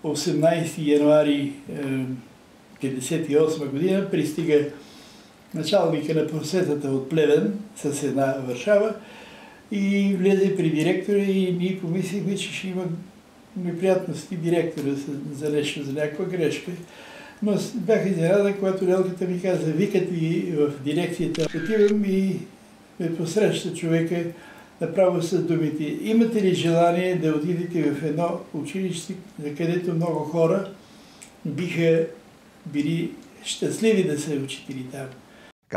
18 януари 1958 година пристига началника на просветата от Плевен с една Варшава и влезе при директора и ние помислихме, че ще има неприятности директора за нещо, за някаква грешка. Но бях изненадан, когато Лелката ми каза, викат ви в дирекцията. Отивам и ме посреща човека направо с думите. Имате ли желание да отидете в едно училище, където много хора биха били щастливи да са учители там?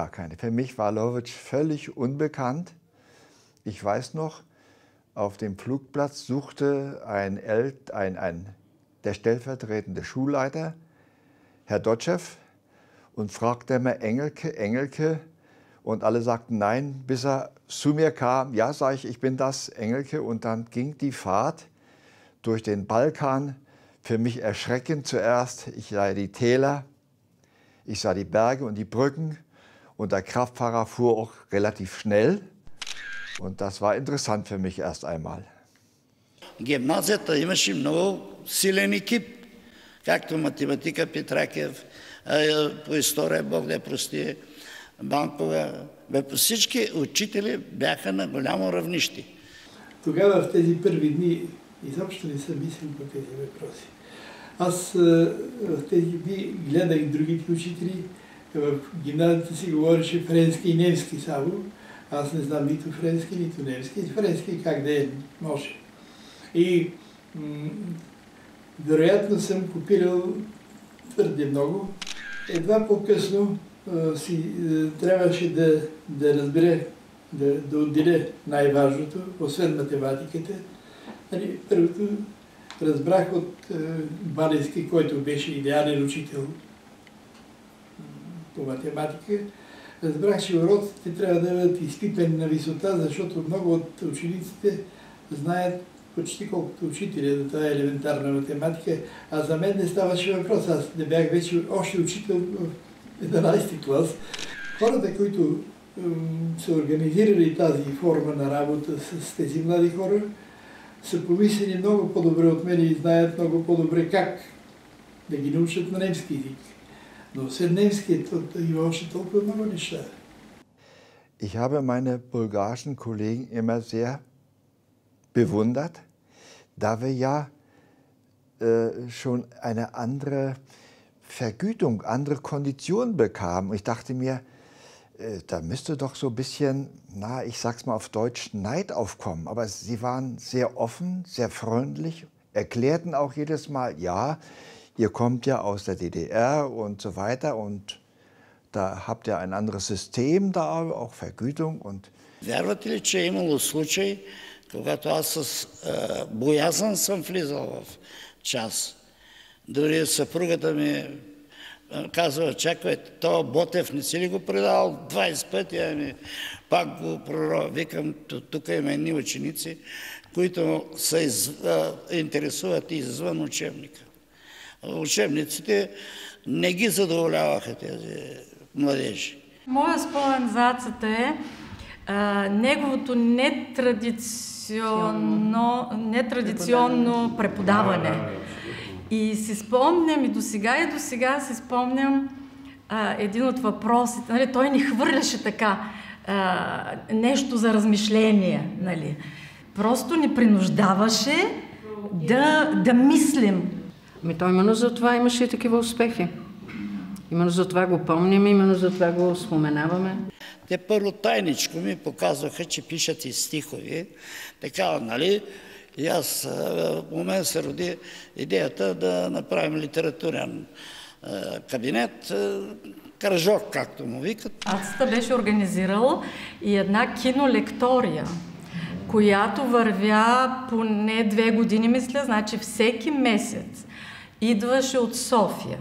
Gar keine. Für mich war Lovic völlig unbekannt. Ich weiß noch, auf dem Flugplatz suchte der stellvertretende Schulleiter, Herr Dotschew, und fragte immer Engelke, und alle sagten nein, bis er zu mir kam, ja, sage ich bin das, Engelke, und dann ging die Fahrt durch den Balkan, für mich erschreckend zuerst. Ich sah die Täler, ich sah die Berge und die Brücken, und der Kraftfahrer fuhr auch relativ schnell. Und das war interessant für mich erst einmal. Гимназията имаше много силен екип, както математика Петракев, по история Бог да прости, Банкова. Всички учители бяха на голямо равнище. Тогава в тези първи дни изобщо не съм мислил по тези въпроси. Аз в тези дни гледах другите учители. В гимназията си говореше френски и немски само. Аз не знам нито френски, нито немски. Френски как да е, може. И Вероятно съм копирал твърде много. Едва по-късно трябваше да разбера, да отделя най-важното, освен математиката. Първото разбрах от Балевски, който беше идеален учител по математика. Разбрах, че уроците трябва да бъдат изпипани на висота, защото много от учениците знаят почти колкото учителя за тази елементарна математика, а за мен не ставаше въпрос. Аз не бях вече още учител в 11-ти клас. Хората, които са организирали тази форма на работа с тези млади хора, са помислени много по-добре от мен и знаят много по-добре как да ги научат на немски език. Но след немски има още толкова много неща. Ich habe meine bulgarischen Kollegen immer sehr bewundert, da wir ja schon eine andere Vergütung, andere Konditionen bekamen. Ich dachte mir, da müsste doch so ein bisschen, ich sag's mal auf Deutsch, Neid aufkommen. Aber sie waren sehr offen, sehr freundlich, erklärten auch jedes Mal, ja, ihr kommt ja aus der DDR und so weiter und da habt ihr ein anderes System da, auch Vergütung und... Вярвате ли, че е имало случай, когато аз с боязън съм влизал в час? Дори съпругата ми казва, чакай, този Ботев не си ли го предал 20 пъти, ами пак го пророк. Викам, тук има едни ученици, които се интересуват извън учебника. Учебниците не ги задоволяваха тези младежи. Моя спомен за Ацата е неговото нетрадиционно преподаване. И си спомням и до сега си спомням един от въпросите. Нали, той ни хвърляше така нещо за размишление. Нали. Просто ни принуждаваше да мислим. Той именно за това имаше и такива успехи. Именно за това го помним, именно за това го споменаваме. Те първо тайничко ми показваха, че пишат и стихови. Така, нали? И аз в момент се роди идеята да направим литературен кабинет, кръжок, както му викат. Ацата беше организирал и една кинолектория, която вървя поне 2 години, мисля, значи всеки месец идваше от София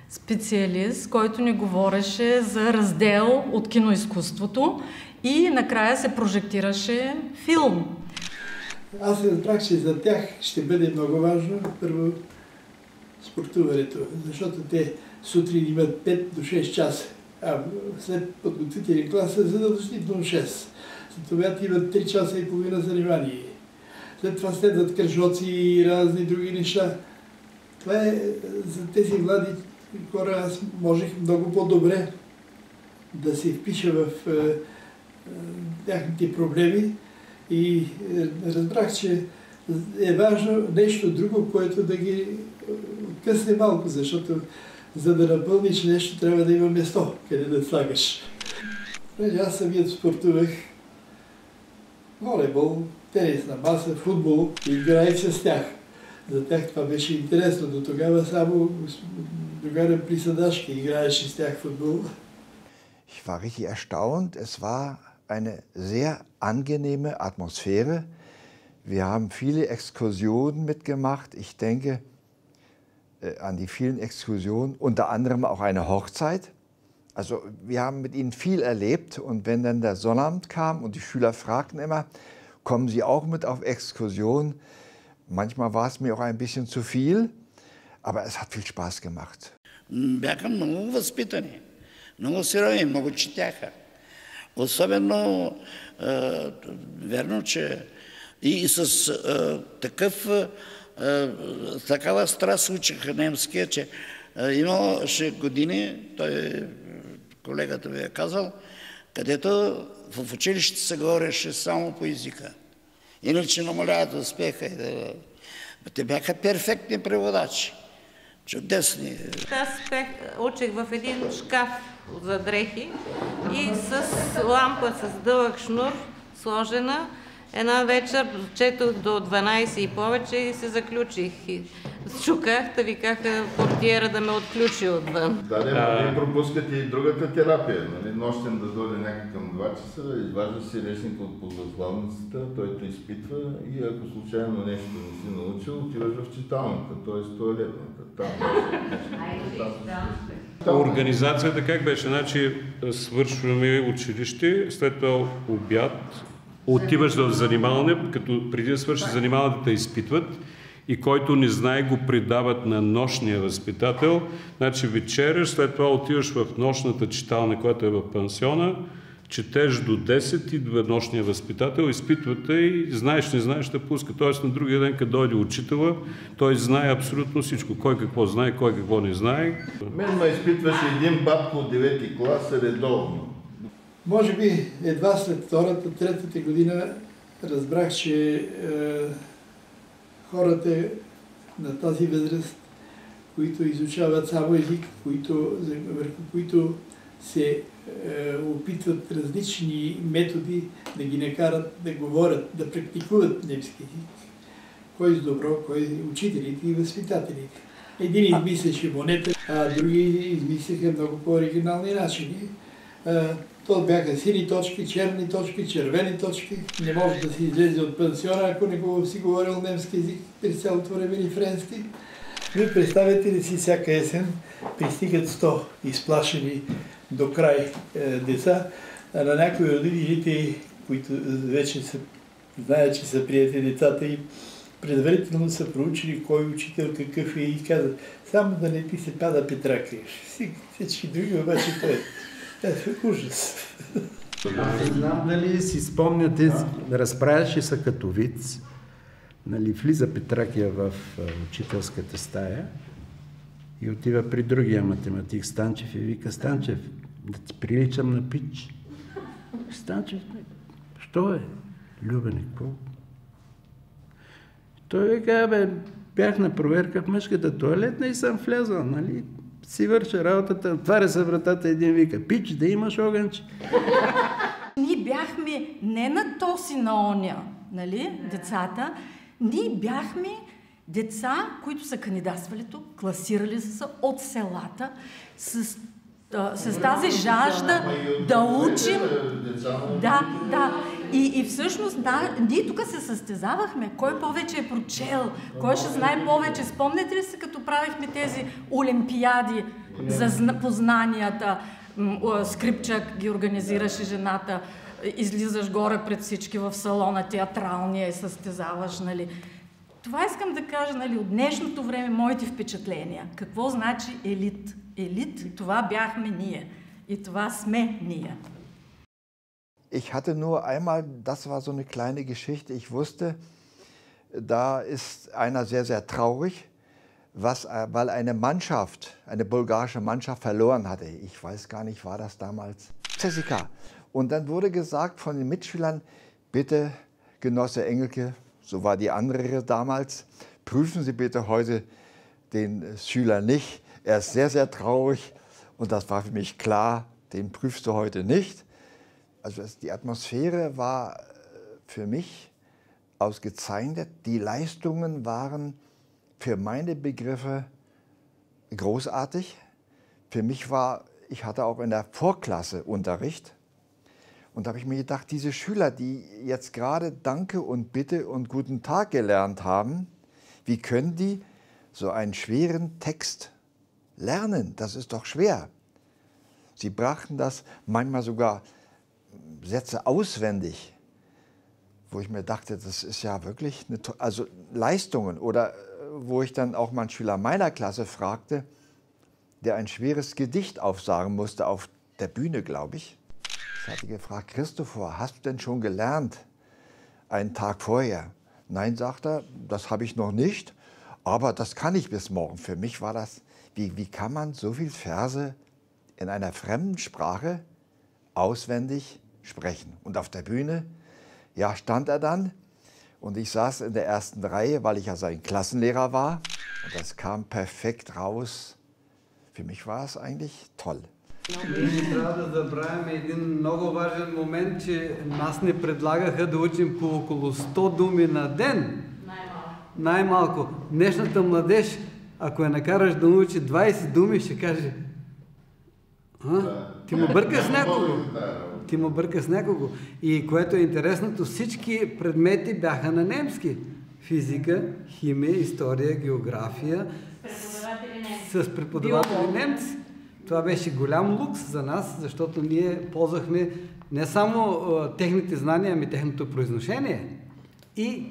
специалист, който ни говореше за раздел от киноизкуството и накрая се прожектираше филм. Аз разбрах, че за тях ще бъде много важно първо спортуването, защото те сутрин имат 5 до 6 часа, а след подготвителен клас са задължително 6. След това имат 3 часа и половина занимание. След това следват кръжоци и разни други неща. Това е за тези млади хора, аз можех много по-добре да се впиша в тяхните проблеми и разбрах, че е важно нещо друго, което да ги откъсне малко, защото за да напълниш нещо трябва да има место, къде да слагаш. Аз самият спортувах волейбол, тенисна маса, футбол и играех с тях. За тях това беше интересно. До тогава само другаря Присадашки играеше с тях футбол. Ich war richtig erstaunt. Es war eine sehr angenehme Atmosphäre. Wir haben viele Exkursionen mitgemacht. Ich denke an die vielen Exkursionen, unter anderem auch eine Hochzeit. Also wir haben mit ihnen viel erlebt und wenn dann der Sonnabend kam und die Schüler fragten immer, kommen Sie auch mit auf Exkursion? Manchmal war es mir auch ein bisschen zu viel, aber es hat viel Spaß gemacht. Бяха много възпитани, много сериозни, много четяха. Особено, верно, че и с такава страст учиха немския, че имаше години, колегата ви е казал, където в училище се говореше само по езика. Иначе намаляват успеха. Те бяха перфектни преводачи. Чудесни. Аз учих в един шкаф за дрехи и с лампа с дълъг шнур сложена Една вечер четох до 12 и повече и се заключих. И шуках, да викаха портиера да ме отключи отвън. Вие пропускате и другата терапия. Нали? Нощем да дойде някак към 2 часа, изважда си речника от подзаславницата, той те изпитва и ако случайно нещо не си научил, отиваш в читалната, т.е. тоалетната. Организацията как беше? Значи свършваме училище, след това обяд, отиваш в занималния, като преди да свърши занималната те изпитват и който не знае го предават на нощния възпитател. Значи вечеряш, след това отиваш в нощната читалня, която е в пансиона, четеш до 10, идва нощния възпитател, изпитвате и знаеш, не знаеш, ще пуска. Тоест на другия ден, като дойде учителя, той знае абсолютно всичко. Кой какво знае, кой какво не знае. Мен ме изпитваше един бабко от 9-ти клас редовно. Може би едва след втората, третата година разбрах, че хората на тази възраст, които изучават само език, върху които се опитват различни методи да ги накарат да говорят, да практикуват немски език. Кой с добро, кой учителите и възпитателите. Един измисляше монета, а други измисляха много по-оригинални начини. То бяха сини точки, черни точки, червени точки. Не може да се излезе от пансиона, ако не си говорил немски език през цялото време и френски. Вие представете ли си всяка есен пристигат 100 изплашени до край деца, а на някои родителите, които вече знаят, че са приятели децата им, предварително са проучили кой учител какъв е и казват, само да не ти се пада Петра Кривш. Всички други обаче той е ужас. Не знам дали си спомняте, разправяше се като виц, нали, влиза Петракия в учителската стая и отива при другия математик Станчев и вика, Станчев, да ти приличам на пич. Станчев, що е? Любене, какво? Той вика, бях на проверка в мъжката тоалетна и съм влязал, нали? Си върша работата, отваря се вратата, един вика, пич, да имаш огънче. Ние бяхме не на тоси на оня, нали, децата, ние бяхме деца, които са кандидатствали тук, класирали са от селата, с тази жажда да учим. Да. И всъщност, ние тук се състезавахме. Кой повече е прочел, кой ще знае повече. Спомняте ли се, като правихме тези олимпиади за познанията? Скрипчак ги организираше жената, излизаш горе пред всички в салона, театралния и състезаваш, нали. Това искам да кажа, нали, от днешното време, моите впечатления. Какво значи елит? Елит, това бяхме ние. И това сме ние. Ich hatte nur einmal, das war so eine kleine Geschichte, ich wusste, da ist einer sehr, sehr traurig, weil eine Mannschaft, eine bulgarische Mannschaft verloren hatte. Ich weiß gar nicht, war das damals CSKA. Und dann wurde gesagt von den Mitschülern, bitte, Genosse Engelke, so war die andere damals, prüfen Sie bitte heute den Schüler nicht. Er ist sehr, sehr traurig und das war für mich klar, den prüfst du heute nicht. Also die Atmosphäre war für mich ausgezeichnet. Die Leistungen waren für meine Begriffe großartig. Für mich ich hatte auch in der Vorklasse Unterricht. Und da habe ich mir gedacht, diese Schüler, die jetzt gerade Danke und Bitte und Guten Tag gelernt haben, wie können die so einen schweren Text lernen? Das ist doch schwer. Sie brachten das manchmal sogar Sätze auswendig, wo ich mir dachte, das ist ja wirklich also Leistungen. Oder wo ich dann auch mal einen Schüler meiner Klasse fragte, der ein schweres Gedicht aufsagen musste auf der Bühne, glaube ich. Ich hatte gefragt, Christopher, hast du denn schon gelernt, einen Tag vorher? Nein, sagt er, das habe ich noch nicht, aber das kann ich bis morgen. Für mich war das, wie kann man so viele Verse in einer fremden Sprache auswendig sprechen? Und auf der Bühne, ja, stand er dann und ich saß in der ersten Reihe, weil ich ja sein Klassenlehrer war und das kam perfekt raus. Für mich war es eigentlich toll. Не трябва да забравяме един много важен момент, че нас не предлагаха да учим по около 100 думи на ден. Най-малко. Днешната младеж, ако я накараш да научи 20 думи, ще каже: ти му бъркаш някого. Ти му бъркаш някого. И което е интересното, всички предмети бяха на немски. Физика, химия, история, география, с преподаватели немци. Това беше голям лукс за нас, защото ние ползвахме не само техните знания, ами техното произношение и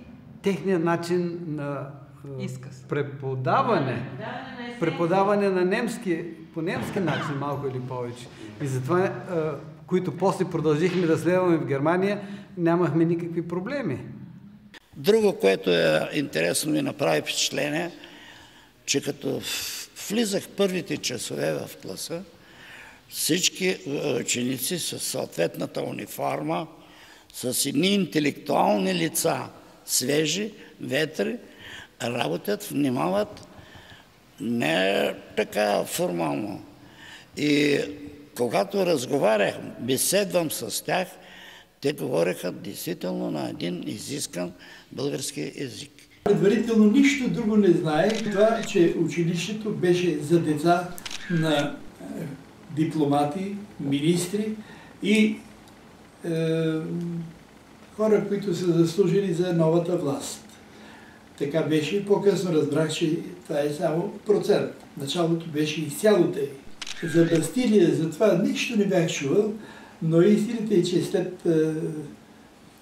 техния начин на преподаване. Преподаване на немски, по немски начин, малко или повече. И затова, които после продължихме да следваме в Германия, нямахме никакви проблеми. Друго, което е интересно, ми направи впечатление, че като влизах първите часове в класа, всички ученици с съответната униформа, с едни интелектуални лица, свежи, ветри, работят, внимават, не така формално. И когато разговарях, беседвам с тях, те говореха действително на един изискан български език. Предварително нищо друго не знаех. Това, че училището беше за деца на дипломати, министри и хора, които са заслужили за новата власт. Така беше. По-късно разбрах, че това е само процент. Началото беше изцяло тъй. За Бастилия, за това нищо не бях чувал, но истината е, че след...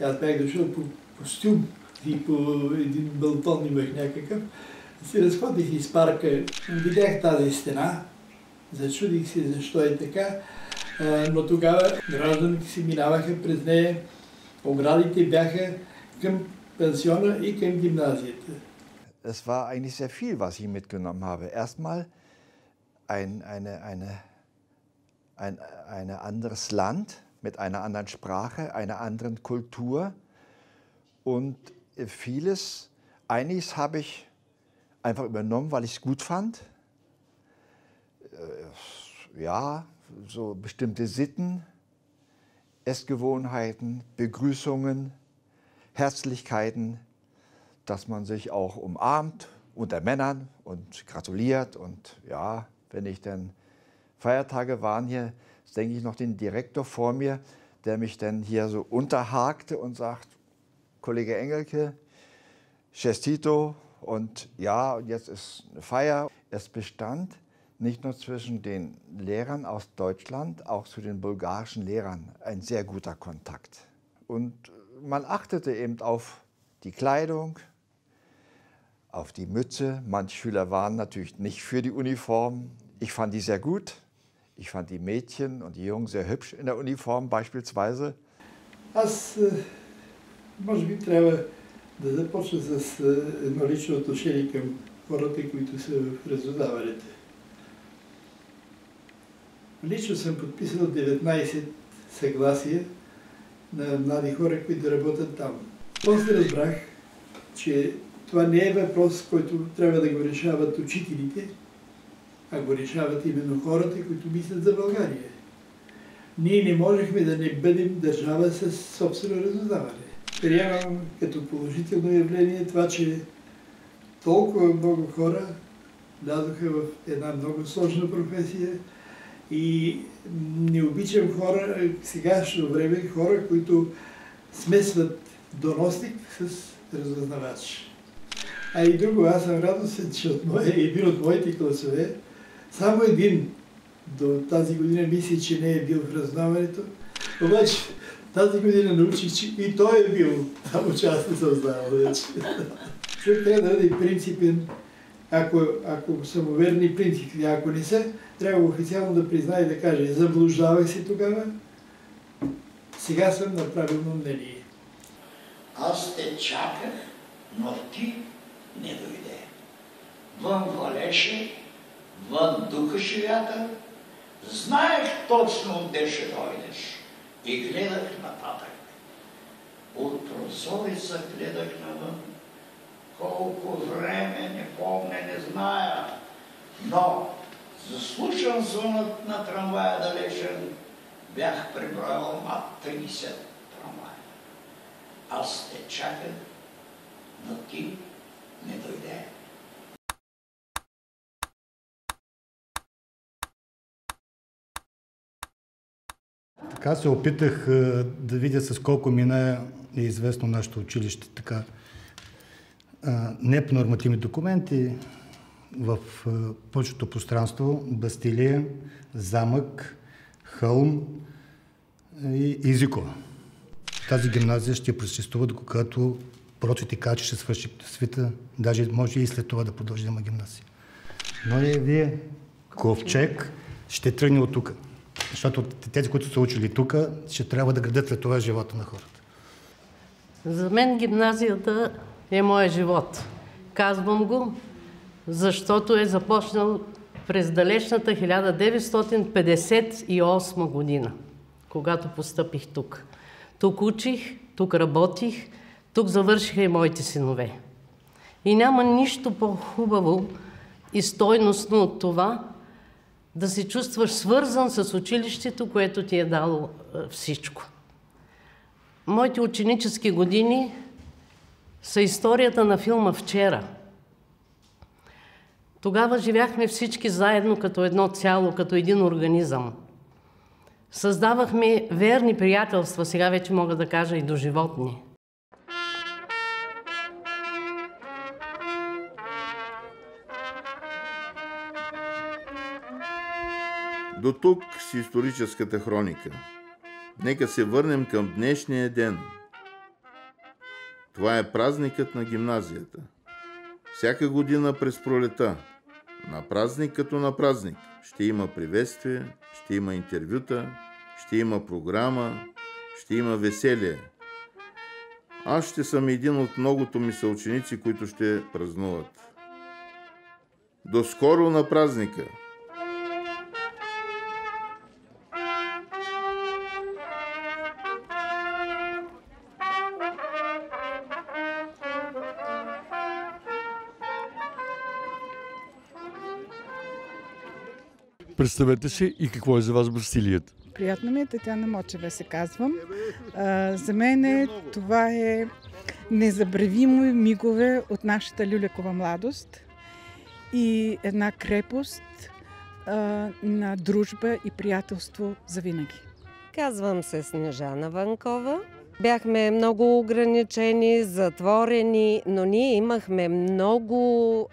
аз бях дошъл по костюм и по един балкон имах някакъв, се разходих из парка, видях тази стена, зачудих се защо е така, но тогава гражданите си минаваха през нея, оградите бяха към пенсиона и към гимназията. Es war eigentlich sehr viel, was ich mitgenommen habe. Erstmal ein anderes Land mit einer anderen Sprache, einer anderen Kultur und vieles, einiges habe ich einfach übernommen, weil ich es gut fand. Ja, so bestimmte Sitten, Essgewohnheiten, Begrüßungen, Herzlichkeiten, dass man sich auch umarmt unter Männern und gratuliert. Und ja, wenn ich dann Feiertage waren hier, denke ich noch den Direktor vor mir, der mich dann hier so unterhakte und sagt: Kollege Engelke, Chestito, und ja, und jetzt ist eine Feier. Es bestand nicht nur zwischen den Lehrern aus Deutschland, auch zu den bulgarischen Lehrern ein sehr guter Kontakt. Und man achtete eben auf die Kleidung, auf die Mütze. Manche Schüler waren natürlich nicht für die Uniform. Ich fand die sehr gut. Ich fand die Mädchen und die Jungen sehr hübsch in der Uniform beispielsweise. Аз, може би, трябва да започна с едно лично отношение към хората, които са в разузнаването. Лично съм подписал 19 съгласия на млади хора, които работят там. После разбрах, че това не е въпрос, който трябва да го решават учителите, а го решават именно хората, които мислят за България. Ние не можехме да не бъдем държава с собствено разузнаване. Приемам като положително явление това, че толкова много хора влязоха в една много сложна професия и не обичам хора, в сегашно време, хора, които смесват доносник с разузнавач. А и друго, аз съм радостен, че един от моите класове, само един до тази година мисли, че не е бил в разузнаването, обаче тази година научих, че и той е бил, само че аз не съм знал вече. Човек трябва да бъде принципен, ако са му верни принципи, ако не са, трябва официално да признае и да каже: заблуждавах се тогава, сега съм на правилно мнение. Аз те чаках, но ти не дойде. Вън валеше, вън духаше вятър, знаех точно откъде ще дойдеш и гледах нататък. От прозореца гледах навън. Колко време не помня, не зная, но Заслушам звънът на трамвая далечен, бях преброял над 30 трамвая. Аз те чаках, но ти не дойде. Така се опитах да видя с колко мина е известно нашето училище. Така, не по нормативни документи, в повечето пространство, Бастилия, замък, хълм и езикова. Тази гимназия ще просъществува, докато прочит и кажа, че ще свърши свита, даже може и след това да продължи да има гимназия. Но и вие, ковчег, ще тръгне от тук. Защото тези, които са учили тук, ще трябва да градят след това живота на хората. За мен гимназията е моя живот. Казвам го, защото е започнал през далечната 1958 година, когато постъпих тук. Тук учих, тук работих, тук завършиха и моите синове. И няма нищо по-хубаво и стойностно от това да се чувстваш свързан с училището, което ти е дало всичко. Моите ученически години са историята на филма «Вчера». Тогава живяхме всички заедно като едно цяло, като един организъм. Създавахме верни приятелства, сега вече мога да кажа и доживотни. До тук с историческата хроника. Нека се върнем към днешния ден. Това е празникът на гимназията. Всяка година през пролета, на празник като на празник, ще има приветствие, ще има интервюта, ще има програма, ще има веселие. Аз ще съм един от многото ми съученици, които ще празнуват. До скоро на празника! Представете се и какво е за вас Бастилията. Приятно ми е, Татяна Мочева се казвам. За мен това е незабравимо мигове от нашата люлекова младост и една крепост на дружба и приятелство завинаги. Казвам се Снежана Ванкова. Бяхме много ограничени, затворени, но ние имахме много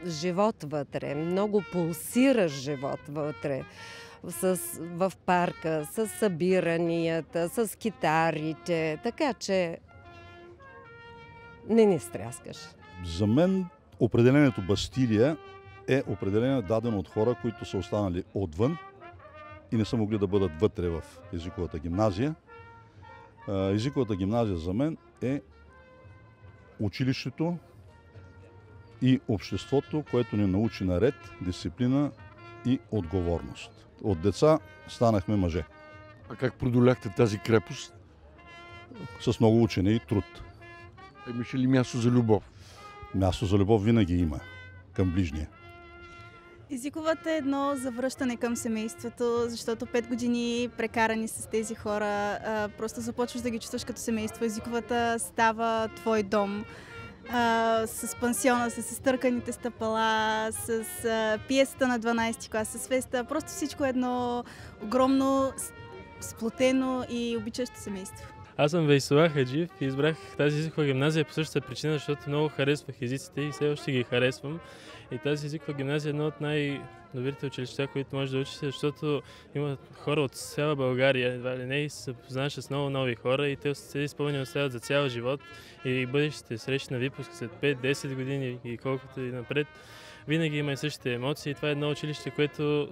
живот вътре, много пулсиращ живот вътре. В парка, с събиранията, с китарите, така че не ни стряскаш. За мен определението Бастилия е определение дадено от хора, които са останали отвън и не са могли да бъдат вътре в езиковата гимназия. Езиковата гимназия за мен е училището и обществото, което ни научи на ред, дисциплина и отговорност. От деца станахме мъже. А как продоляхте тази крепост? С много учене и труд. Имаше ли място за любов? Място за любов винаги има към ближния. Езиковата е едно завръщане към семейството, защото 5 години прекарани с тези хора, просто започваш да ги чувстваш като семейство. Езиковата става твой дом. С пансиона, с изтърканите стъпала, с пиесата на 12 клас, с феста. Просто всичко е едно огромно, сплотено и обичащо семейство. Аз съм Вейсела Хаджиев и избрах тази езикова гимназия по същата причина, защото много харесвах езиците и все още ги харесвам. И тази езикова гимназия е едно от най-добрите училища, които може да учиш, защото има хора от цяла България, едва ли не, и се познаваш с много нови хора и те тези спомени остават за цял живот и бъдещите срещи на випуски след 5-10 години и колкото и напред, винаги има и същите емоции. Това е едно училище, което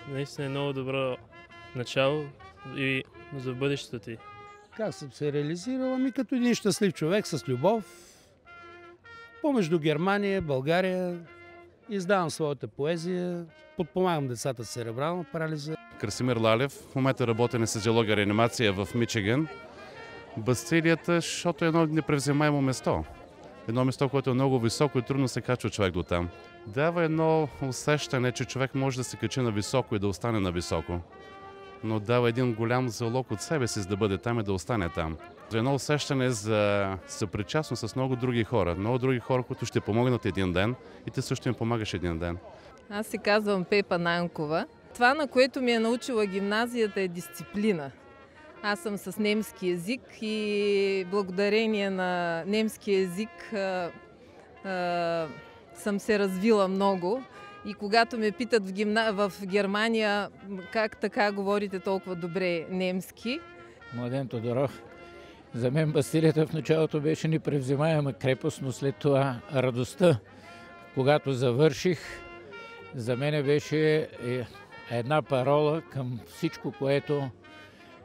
наистина е много добро начало и за бъдещето ти. Как съм се реализирал? Ами като един щастлив човек с любов, помежду Германия, България, издавам своята поезия, подпомагам децата с церебрална парализа. Красимир Лалев, в момента работя на анестезиология реанимация в Мичиган. Бастилията, защото е едно непревземаемо место. Едно место, което е много високо и трудно се качва човек до там. Дава едно усещане, че човек може да се качи на високо и да остане на високо. Но дава един голям залог от себе си, за да бъде там и да остане там. Едно усещане за съпричастност с много други хора. Много други хора, които ще помогнат един ден и ти също им помагаш един ден. Аз се казвам Пепа Нанкова. Това, на което ми е научила гимназията, е дисциплина. Аз съм с немски език и благодарение на немски език съм се развила много. И когато ме питат в Германия как така говорите толкова добре немски. Младен Тодоров. За мен Бастилията в началото беше непревземаема крепост, но след това радостта, когато завърших, за мен беше една парола към всичко, което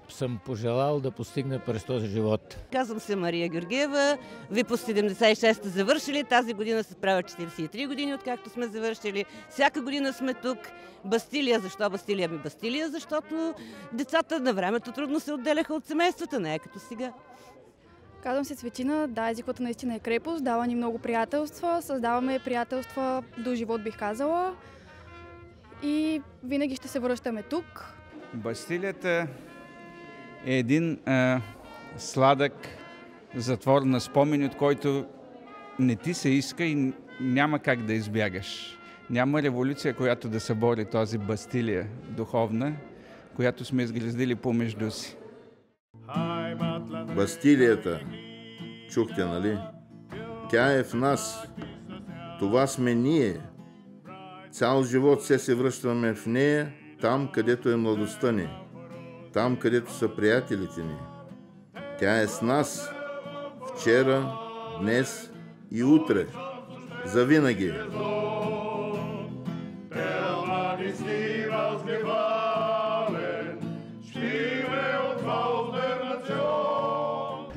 съм пожелал да постигна през този живот. Казвам се Мария Георгиева. Вие по 76 сте завършили. Тази година се правят 43 години, откакто сме завършили. Всяка година сме тук. Бастилия. Защо Бастилия? Бастилия, защото децата на времето трудно се отделяха от семействата. Не е като сега. Казвам се Цветина. Да, езиковата наистина е крепост. Дава ни много приятелства. Създаваме приятелства до живот, бих казала. И винаги ще се връщаме тук. Бастилията е един сладък затвор на спомени, от който не ти се иска и няма как да избягаш. Няма революция, която да събори този Бастилия духовна, която сме изградили помежду си. Бастилията, чухте, нали? Тя е в нас. Това сме ние. Цял живот се връщаме в нея, там, където е младостта ни. Там, където са приятелите ни. Тя е с нас вчера, днес и утре. Завинаги.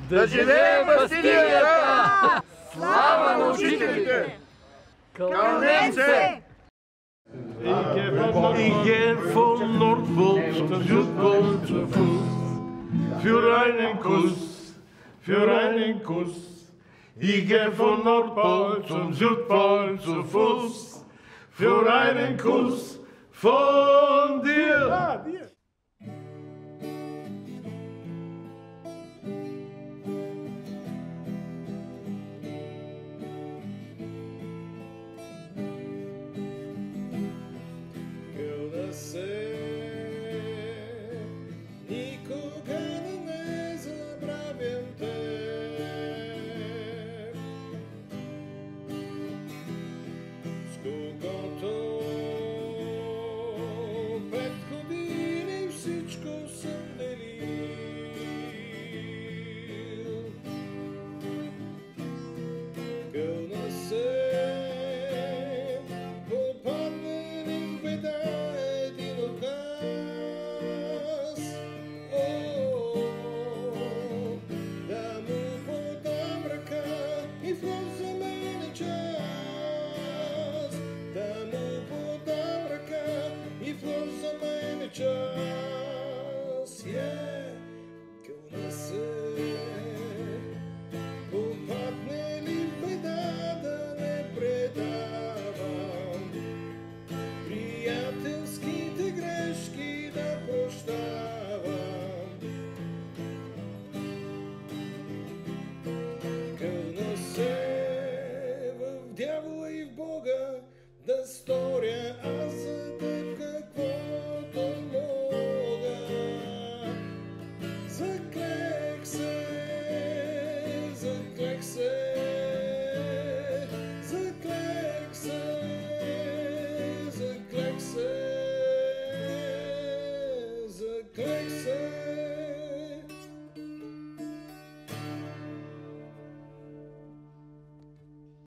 Да живее Бастилията! Слава на учителите! Кълненце! Ich gehe von Nordpol zum Südpol zu Fuß, für einen Kuss, für einen Kuss. Ich gehe von Nordpol zum Südpol zu Fuß, für einen Kuss von dir. Да сторя аз за теб каквото мога. Заклех се, заклех се, заклех се.